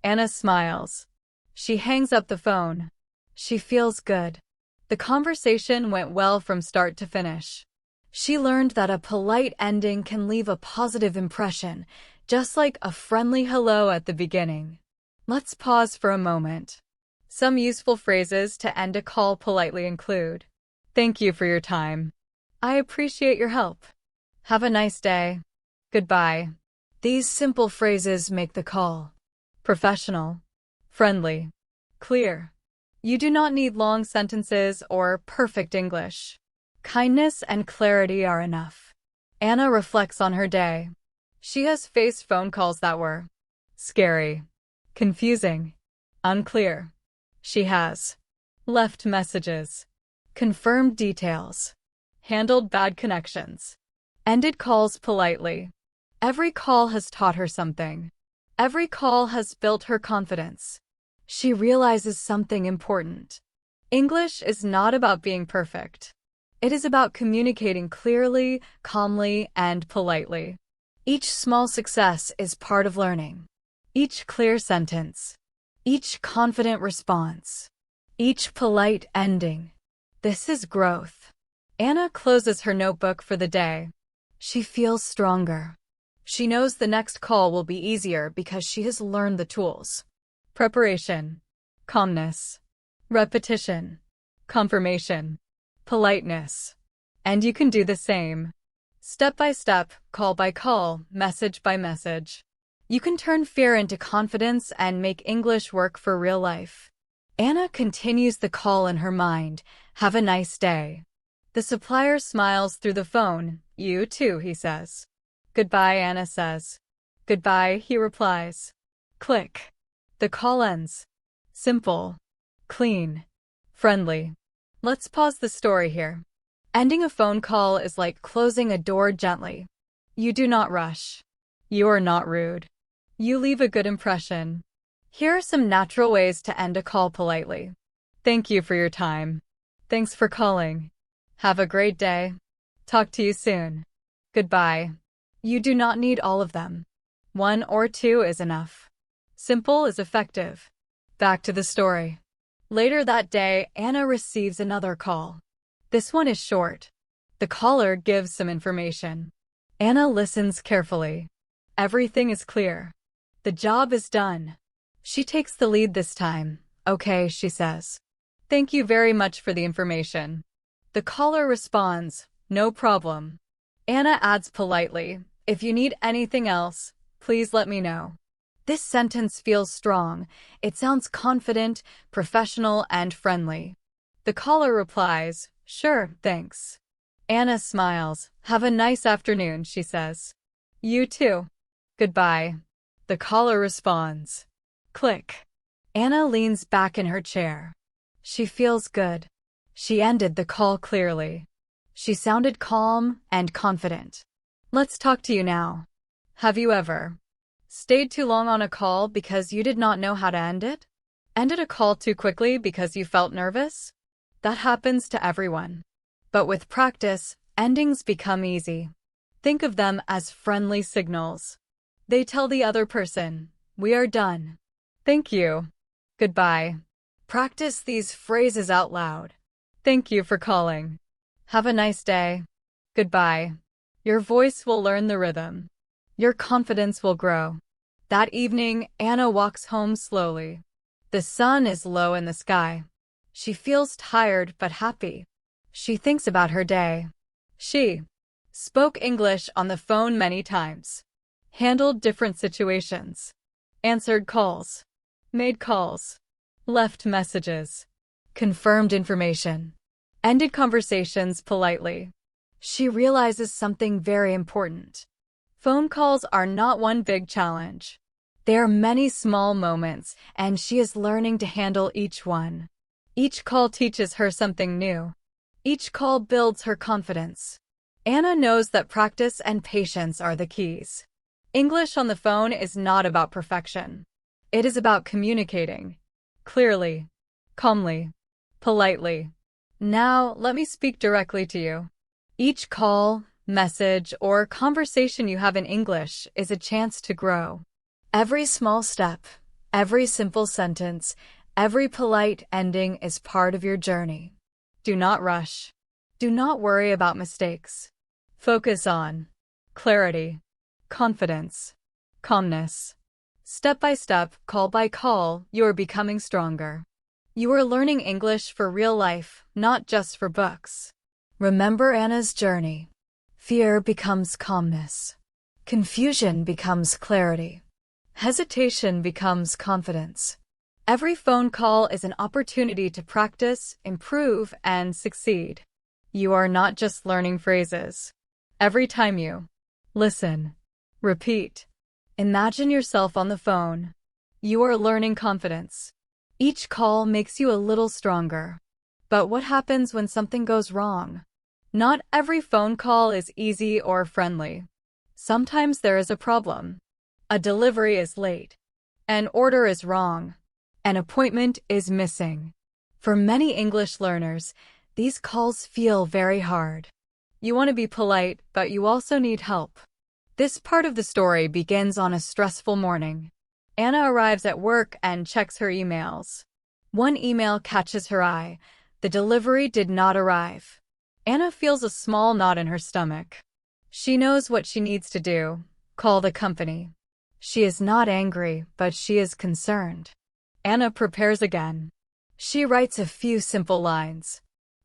Anna smiles. She hangs up the phone. She feels good. The conversation went well from start to finish. She learned that a polite ending can leave a positive impression, just like a friendly hello at the beginning. Let's pause for a moment. Some useful phrases to end a call politely include, Thank you for your time. I appreciate your help. Have a nice day. Goodbye. These simple phrases make the call professional, friendly, clear. You do not need long sentences or perfect English. Kindness and clarity are enough. Anna reflects on her day. She has faced phone calls that were scary, confusing, unclear. She has left messages, confirmed details, handled bad connections, ended calls politely. Every call has taught her something. Every call has built her confidence. She realizes something important. English is not about being perfect. It is about communicating clearly, calmly, and politely. Each small success is part of learning. Each clear sentence. Each confident response. Each polite ending. This is growth. Anna closes her notebook for the day. She feels stronger. She knows the next call will be easier because she has learned the tools. Preparation, calmness, repetition, confirmation, politeness. And you can do the same. Step by step, call by call, message by message. You can turn fear into confidence and make English work for real life. Anna continues the call in her mind. Have a nice day. The supplier smiles through the phone. You too, he says. Goodbye, Anna says. Goodbye, he replies. Click. The call ends. Simple. Clean. Friendly. Let's pause the story here. Ending a phone call is like closing a door gently. You do not rush. You are not rude. You leave a good impression. Here are some natural ways to end a call politely. Thank you for your time. Thanks for calling. Have a great day. Talk to you soon. Goodbye. You do not need all of them. One or two is enough. Simple is effective. Back to the story. Later that day, Anna receives another call. This one is short. The caller gives some information. Anna listens carefully. Everything is clear. The job is done. She takes the lead this time. Okay, she says. Thank you very much for the information. The caller responds, no problem. Anna adds politely, if you need anything else, please let me know. This sentence feels strong. It sounds confident, professional, and friendly. The caller replies, sure, thanks. Anna smiles. Have a nice afternoon, she says. You too. Goodbye. The caller responds. Click. Anna leans back in her chair. She feels good. She ended the call clearly. She sounded calm and confident. Let's talk to you now. Have you ever stayed too long on a call because you did not know how to end it? Ended a call too quickly because you felt nervous? That happens to everyone. But with practice, endings become easy. Think of them as friendly signals. They tell the other person, we are done. Thank you. Goodbye. Practice these phrases out loud. Thank you for calling. Have a nice day. Goodbye. Your voice will learn the rhythm. Your confidence will grow. That evening, Anna walks home slowly. The sun is low in the sky. She feels tired but happy. She thinks about her day. She spoke English on the phone many times. Handled different situations. Answered calls. Made calls. Left messages. Confirmed information. Ended conversations politely. She realizes something very important. Phone calls are not one big challenge. There are many small moments, and she is learning to handle each one. Each call teaches her something new. Each call builds her confidence. Anna knows that practice and patience are the keys. English on the phone is not about perfection. It is about communicating clearly, calmly, politely. Now, let me speak directly to you. Each call, message, or conversation you have in English is a chance to grow. Every small step, every simple sentence, every polite ending is part of your journey. Do not rush. Do not worry about mistakes. Focus on clarity, confidence, calmness. Step by step, call by call, you are becoming stronger. You are learning English for real life, not just for books. Remember Anna's journey. Fear becomes calmness. Confusion becomes clarity. Hesitation becomes confidence. Every phone call is an opportunity to practice, improve, and succeed. You are not just learning phrases. Every time you listen, repeat, imagine yourself on the phone. You are learning confidence. Each call makes you a little stronger. But what happens when something goes wrong? Not every phone call is easy or friendly. Sometimes there is a problem. A delivery is late. An order is wrong. An appointment is missing. For many English learners, these calls feel very hard. You want to be polite, but you also need help. This part of the story begins on a stressful morning. Anna arrives at work and checks her emails. One email catches her eye. The delivery did not arrive. Anna feels a small knot in her stomach. She knows what she needs to do. Call the company. She is not angry, but she is concerned. Anna prepares again. She writes a few simple lines.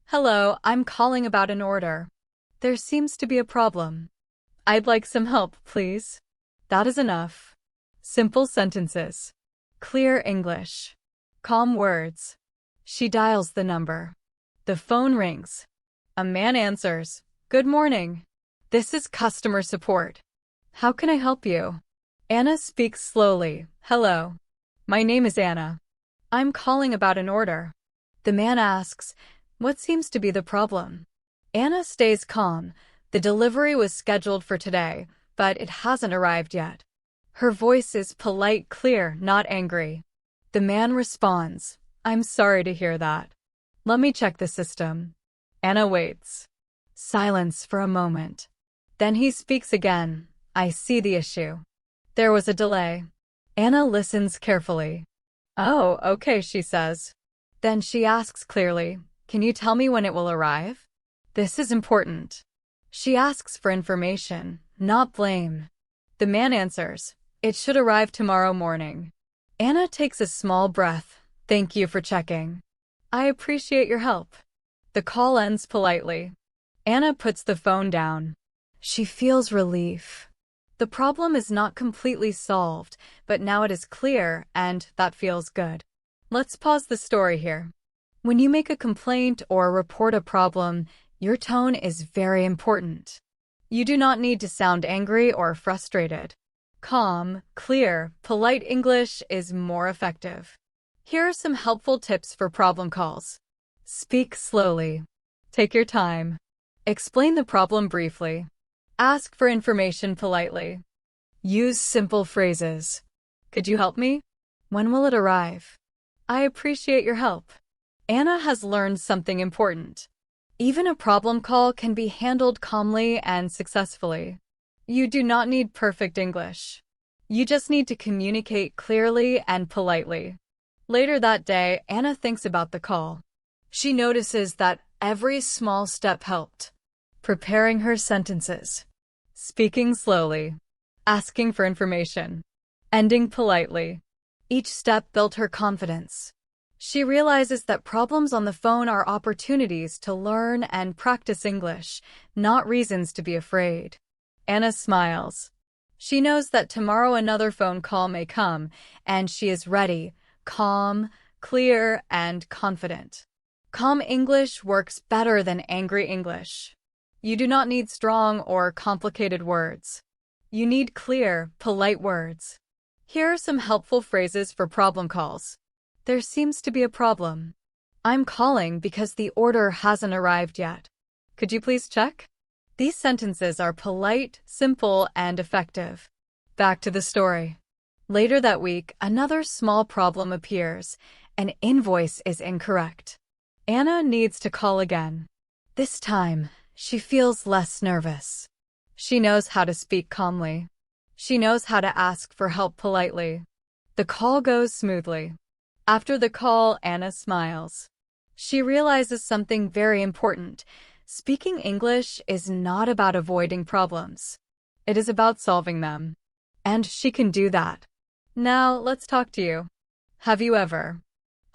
Hello, I'm calling about an order. There seems to be a problem. I'd like some help, please. That is enough. Simple sentences. Clear English. Calm words. She dials the number. The phone rings. A man answers. Good morning. This is customer support. How can I help you? Anna speaks slowly. Hello. My name is Anna. I'm calling about an order. The man asks, what seems to be the problem? Anna stays calm. The delivery was scheduled for today, but it hasn't arrived yet. Her voice is polite, clear, not angry. The man responds, I'm sorry to hear that. Let me check the system. Anna waits. Silence for a moment. Then he speaks again. I see the issue. There was a delay. Anna listens carefully. Oh, okay, she says. Then she asks clearly, can you tell me when it will arrive? This is important. She asks for information, not blame. The man answers, it should arrive tomorrow morning. Anna takes a small breath. Thank you for checking. I appreciate your help. The call ends politely. Anna puts the phone down. She feels relief. The problem is not completely solved, but now it is clear, and that feels good. Let's pause the story here. When you make a complaint or report a problem, your tone is very important. You do not need to sound angry or frustrated. Calm, clear, polite English is more effective. Here are some helpful tips for problem calls. Speak slowly. Take your time. Explain the problem briefly. Ask for information politely. Use simple phrases. Could you help me? When will it arrive? I appreciate your help. Anna has learned something important. Even a problem call can be handled calmly and successfully. You do not need perfect English. You just need to communicate clearly and politely. Later that day, Anna thinks about the call. She notices that every small step helped. Preparing her sentences. Speaking slowly. Asking for information. Ending politely. Each step built her confidence. She realizes that problems on the phone are opportunities to learn and practice English, not reasons to be afraid. Anna smiles. She knows that tomorrow another phone call may come, and she is ready, calm, clear, and confident. Calm English works better than angry English. You do not need strong or complicated words. You need clear, polite words. Here are some helpful phrases for problem calls. There seems to be a problem. I'm calling because the order hasn't arrived yet. Could you please check? These sentences are polite, simple, and effective. Back to the story. Later that week, another small problem appears. An invoice is incorrect. Anna needs to call again. This time, she feels less nervous. She knows how to speak calmly. She knows how to ask for help politely. The call goes smoothly. After the call, Anna smiles. She realizes something very important. Speaking English is not about avoiding problems. It is about solving them. And she can do that. Now, let's talk to you. Have you ever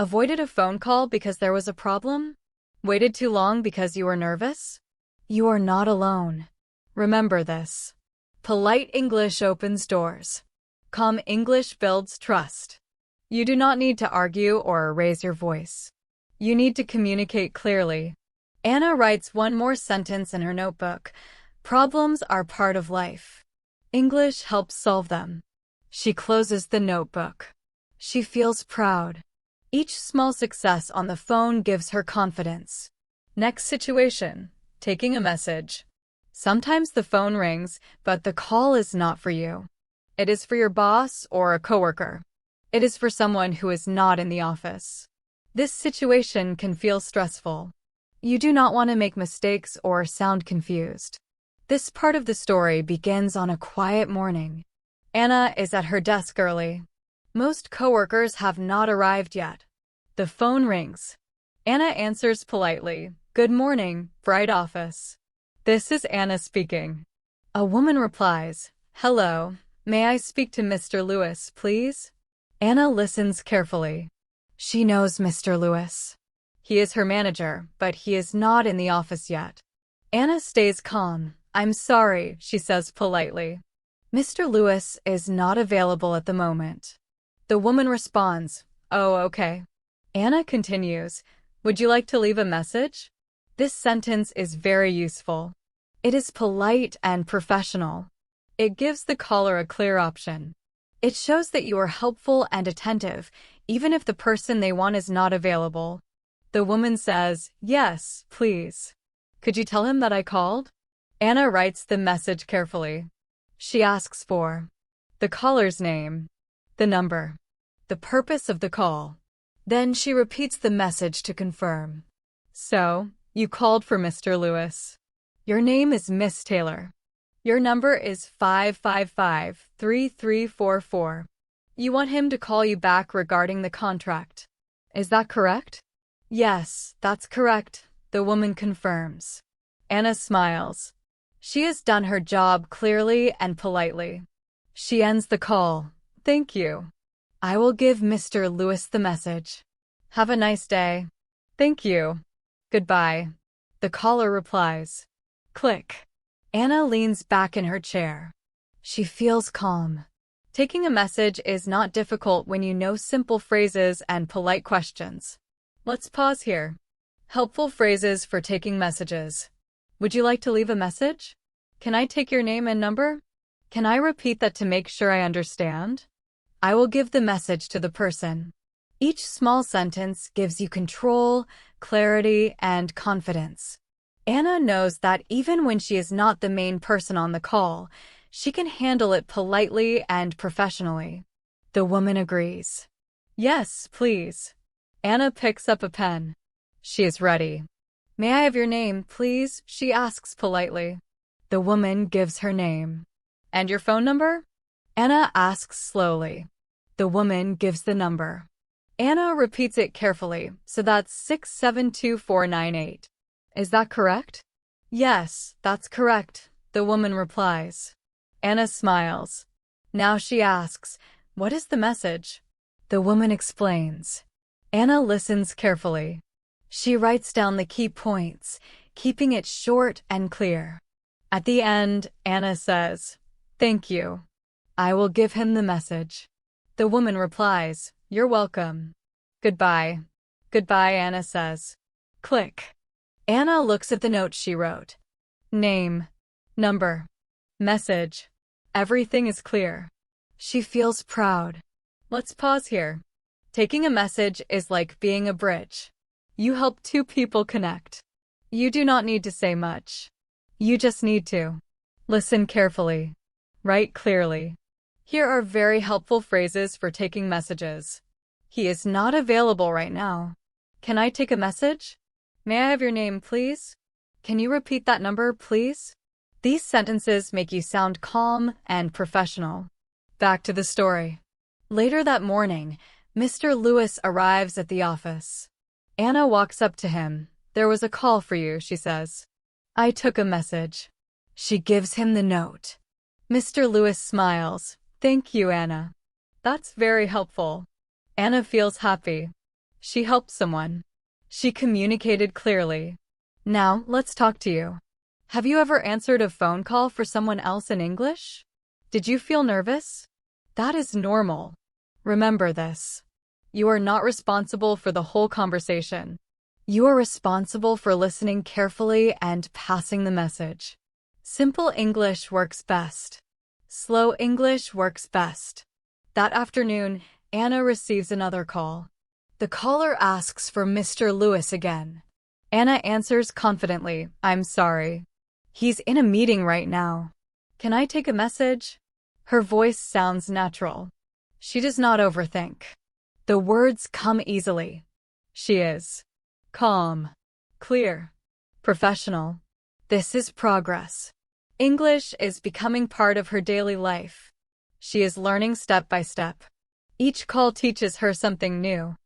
avoided a phone call because there was a problem? Waited too long because you were nervous? You are not alone. Remember this. Polite English opens doors. Calm English builds trust. You do not need to argue or raise your voice. You need to communicate clearly. Anna writes one more sentence in her notebook. Problems are part of life. English helps solve them. She closes the notebook. She feels proud. Each small success on the phone gives her confidence. Next situation. Taking a message. Sometimes the phone rings, but the call is not for you. It is for your boss or a coworker. It is for someone who is not in the office. This situation can feel stressful. You do not want to make mistakes or sound confused. This part of the story begins on a quiet morning. Anna is at her desk early. Most coworkers have not arrived yet. The phone rings. Anna answers politely. Good morning, bright office. This is Anna speaking. A woman replies, hello, may I speak to Mr. Lewis, please? Anna listens carefully. She knows Mr. Lewis. He is her manager, but he is not in the office yet. Anna stays calm. I'm sorry, she says politely. Mr. Lewis is not available at the moment. The woman responds, oh, okay. Anna continues, "Would you like to leave a message?" This sentence is very useful. It is polite and professional. It gives the caller a clear option. It shows that you are helpful and attentive, even if the person they want is not available. The woman says, "Yes, please. Could you tell him that I called?" Anna writes the message carefully. She asks for the caller's name, the number, the purpose of the call. Then she repeats the message to confirm. "So, you called for Mr. Lewis. Your name is Miss Taylor. Your number is 555-3344. You want him to call you back regarding the contract. Is that correct?" "Yes, that's correct," the woman confirms. Anna smiles. She has done her job clearly and politely. She ends the call. "Thank you. I will give Mr. Lewis the message. Have a nice day." "Thank you. Goodbye." The caller replies. Click. Anna leans back in her chair. She feels calm. Taking a message is not difficult when you know simple phrases and polite questions. Let's pause here. Helpful phrases for taking messages. Would you like to leave a message? Can I take your name and number? Can I repeat that to make sure I understand? I will give the message to the person. Each small sentence gives you control, clarity, and confidence. Anna knows that even when she is not the main person on the call, she can handle it politely and professionally. The woman agrees. "Yes, please." Anna picks up a pen. She is ready. "May I have your name, please?" she asks politely. The woman gives her name. "And your phone number?" Anna asks slowly. The woman gives the number. Anna repeats it carefully, so that's 672498. "Is that correct?" "Yes, that's correct," the woman replies. Anna smiles. Now she asks, "What is the message?" The woman explains. Anna listens carefully. She writes down the key points, keeping it short and clear. At the end, Anna says, "Thank you. I will give him the message." The woman replies, "You're welcome. Goodbye." "Goodbye," Anna says. Click. Anna looks at the note she wrote. Name, number, message. Everything is clear. She feels proud. Let's pause here. Taking a message is like being a bridge. You help two people connect. You do not need to say much. You just need to listen carefully. Write clearly. Here are very helpful phrases for taking messages. He is not available right now. Can I take a message? May I have your name, please? Can you repeat that number, please? These sentences make you sound calm and professional. Back to the story. Later that morning, Mr. Lewis arrives at the office. Anna walks up to him. "There was a call for you," she says. "I took a message." She gives him the note. Mr. Lewis smiles. "Thank you, Anna. That's very helpful." Anna feels happy. She helped someone. She communicated clearly. Now, let's talk to you. Have you ever answered a phone call for someone else in English? Did you feel nervous? That is normal. Remember this. You are not responsible for the whole conversation. You are responsible for listening carefully and passing the message. Simple English works best. Slow English works best. That afternoon, Anna receives another call. The caller asks for Mr. Lewis again. Anna answers confidently, "I'm sorry. He's in a meeting right now. Can I take a message?" Her voice sounds natural. She does not overthink. The words come easily. She is calm, clear, professional. This is progress. English is becoming part of her daily life. She is learning step by step. Each call teaches her something new.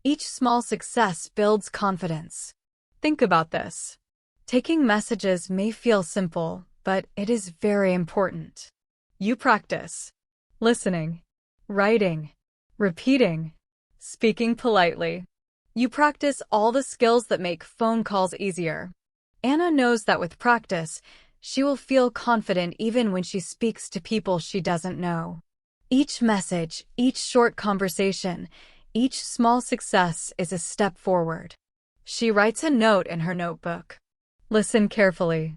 Each small success builds confidence. Think about this. Taking messages may feel simple, but it is very important. You practice listening, writing, repeating, speaking politely. You practice all the skills that make phone calls easier. Anna knows that with practice, she will feel confident even when she speaks to people she doesn't know. Each message, each short conversation, Each small success is a step forward. She writes a note in her notebook. Listen carefully.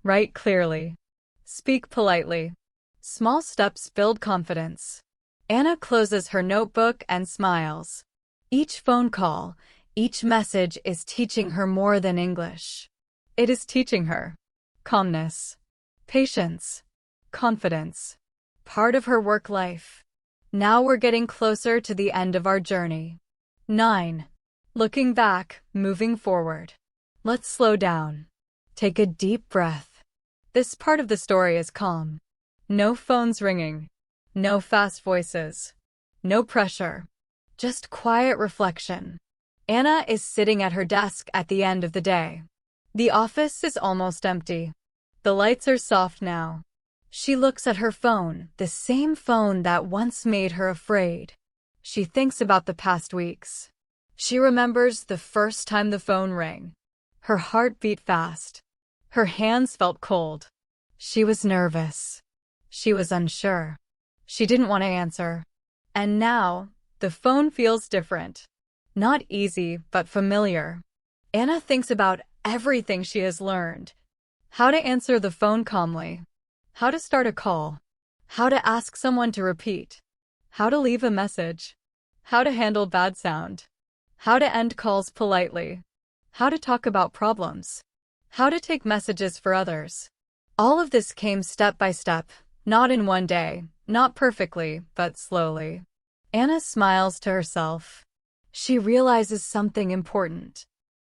Write clearly. Speak politely. Small steps build confidence. Anna closes her notebook and smiles. Each phone call, each message is teaching her more than English. It is teaching her calmness, patience, confidence. Part of her work life. Now we're getting closer to the end of our journey. 9. Looking back, moving forward. Let's slow down. Take a deep breath. This part of the story is calm. No phones ringing. No fast voices. No pressure. Just quiet reflection. Anna is sitting at her desk at the end of the day. The office is almost empty. The lights are soft now. She looks at her phone, the same phone that once made her afraid. She thinks about the past weeks. She remembers the first time the phone rang. Her heart beat fast. Her hands felt cold. She was nervous. She was unsure. She didn't want to answer. And now, the phone feels different. Not easy, but familiar. Anna thinks about everything she has learned. How to answer the phone calmly. How to start a call. How to ask someone to repeat. How to leave a message. How to handle bad sound. How to end calls politely. How to talk about problems. How to take messages for others. All of this came step by step, not in one day, not perfectly, but slowly. Anna smiles to herself. She realizes something important.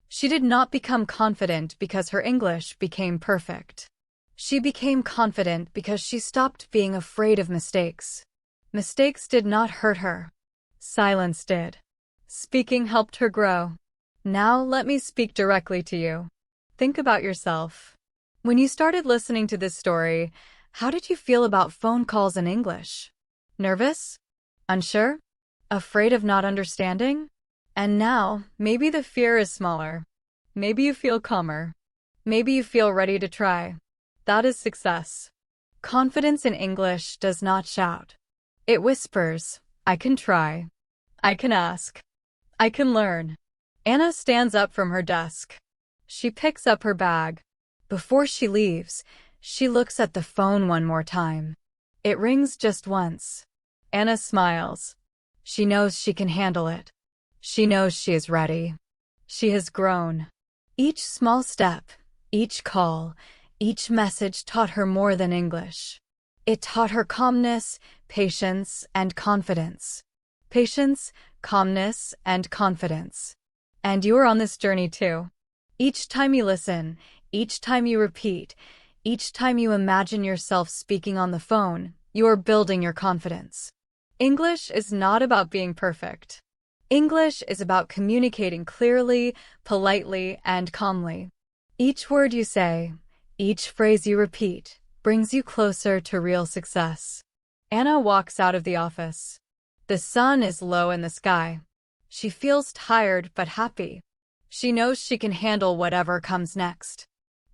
She did not become confident because her English became perfect. She became confident because she stopped being afraid of mistakes. Mistakes did not hurt her. Silence did. Speaking helped her grow. Now let me speak directly to you. Think about yourself. When you started listening to this story, how did you feel about phone calls in English? Nervous? Unsure? Afraid of not understanding? And now, maybe the fear is smaller. Maybe you feel calmer. Maybe you feel ready to try. That is success. Confidence in English does not shout. It whispers, I can try. I can ask. I can learn. Anna stands up from her desk. She picks up her bag. Before she leaves, she looks at the phone one more time. It rings just once. Anna smiles. She knows she can handle it. She knows she is ready. She has grown. Each small step, each call, each message taught her more than English. It taught her calmness, patience, and confidence. Patience, calmness, and confidence. And you are on this journey too. Each time you listen, each time you repeat, each time you imagine yourself speaking on the phone, you are building your confidence. English is not about being perfect. English is about communicating clearly, politely, and calmly. Each word you say, each phrase you repeat, brings you closer to real success. Anna walks out of the office. The sun is low in the sky. She feels tired but happy. She knows she can handle whatever comes next.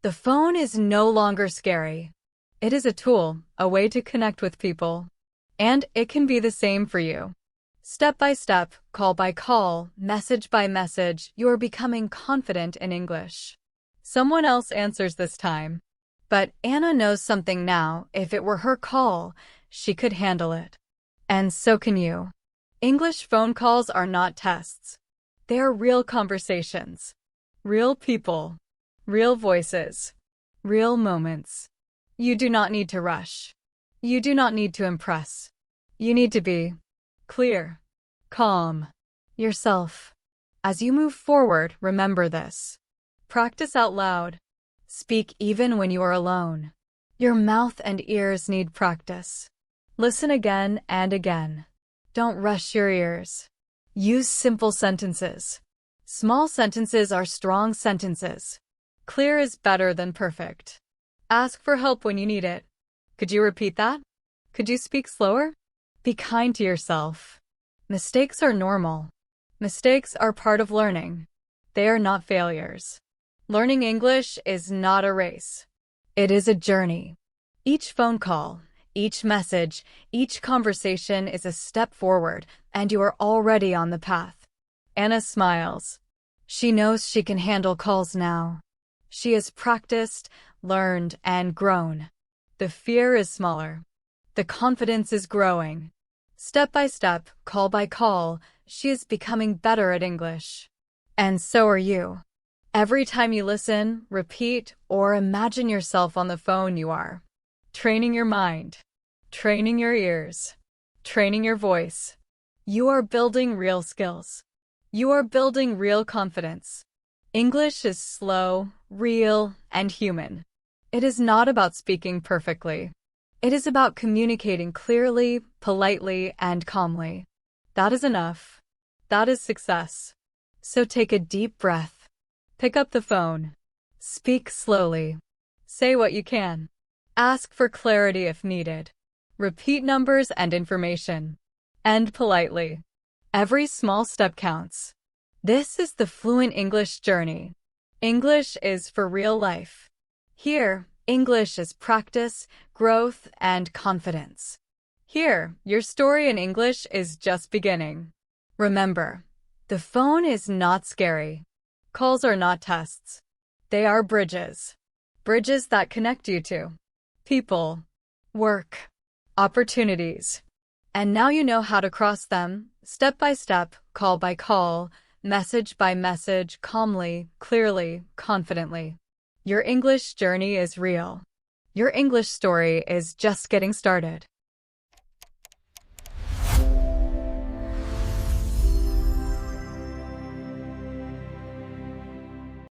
The phone is no longer scary. It is a tool, a way to connect with people. And it can be the same for you. Step by step, call by call, message by message, you are becoming confident in English. Someone else answers this time. But Anna knows something now. If it were her call, she could handle it. And so can you. English phone calls are not tests. They are real conversations. Real people. Real voices. Real moments. You do not need to rush. You do not need to impress. You need to be clear, calm, yourself. As you move forward, remember this. Practice out loud. Speak even when you are alone. Your mouth and ears need practice. Listen again and again. Don't rush your ears. Use simple sentences. Small sentences are strong sentences. Clear is better than perfect. Ask for help when you need it. Could you repeat that? Could you speak slower? Be kind to yourself. Mistakes are normal. Mistakes are part of learning. They are not failures. Learning English is not a race. It is a journey. Each phone call, Each message, each conversation is a step forward, and you are already on the path. Anna smiles. She knows she can handle calls now. She has practiced, learned, and grown. The fear is smaller. The confidence is growing. Step by step, call by call, she is becoming better at English. And so are you. Every time you listen, repeat, or imagine yourself on the phone, you are training your mind, training your ears, training your voice. You are building real skills. You are building real confidence. English is slow, real, and human. It is not about speaking perfectly. It is about communicating clearly, politely, and calmly. That is enough. That is success. So take a deep breath. Pick up the phone. Speak slowly. Say what you can. Ask for clarity if needed. Repeat numbers and information. End politely. Every small step counts. This is the Fluent English journey. English is for real life. Here, English is practice, growth, and confidence. Here, your story in English is just beginning. Remember, the phone is not scary. Calls are not tests. They are bridges. Bridges that connect you to people, work, opportunities. And now you know how to cross them, step by step, call by call, message by message, calmly, clearly, confidently. Your English journey is real. Your English story is just getting started.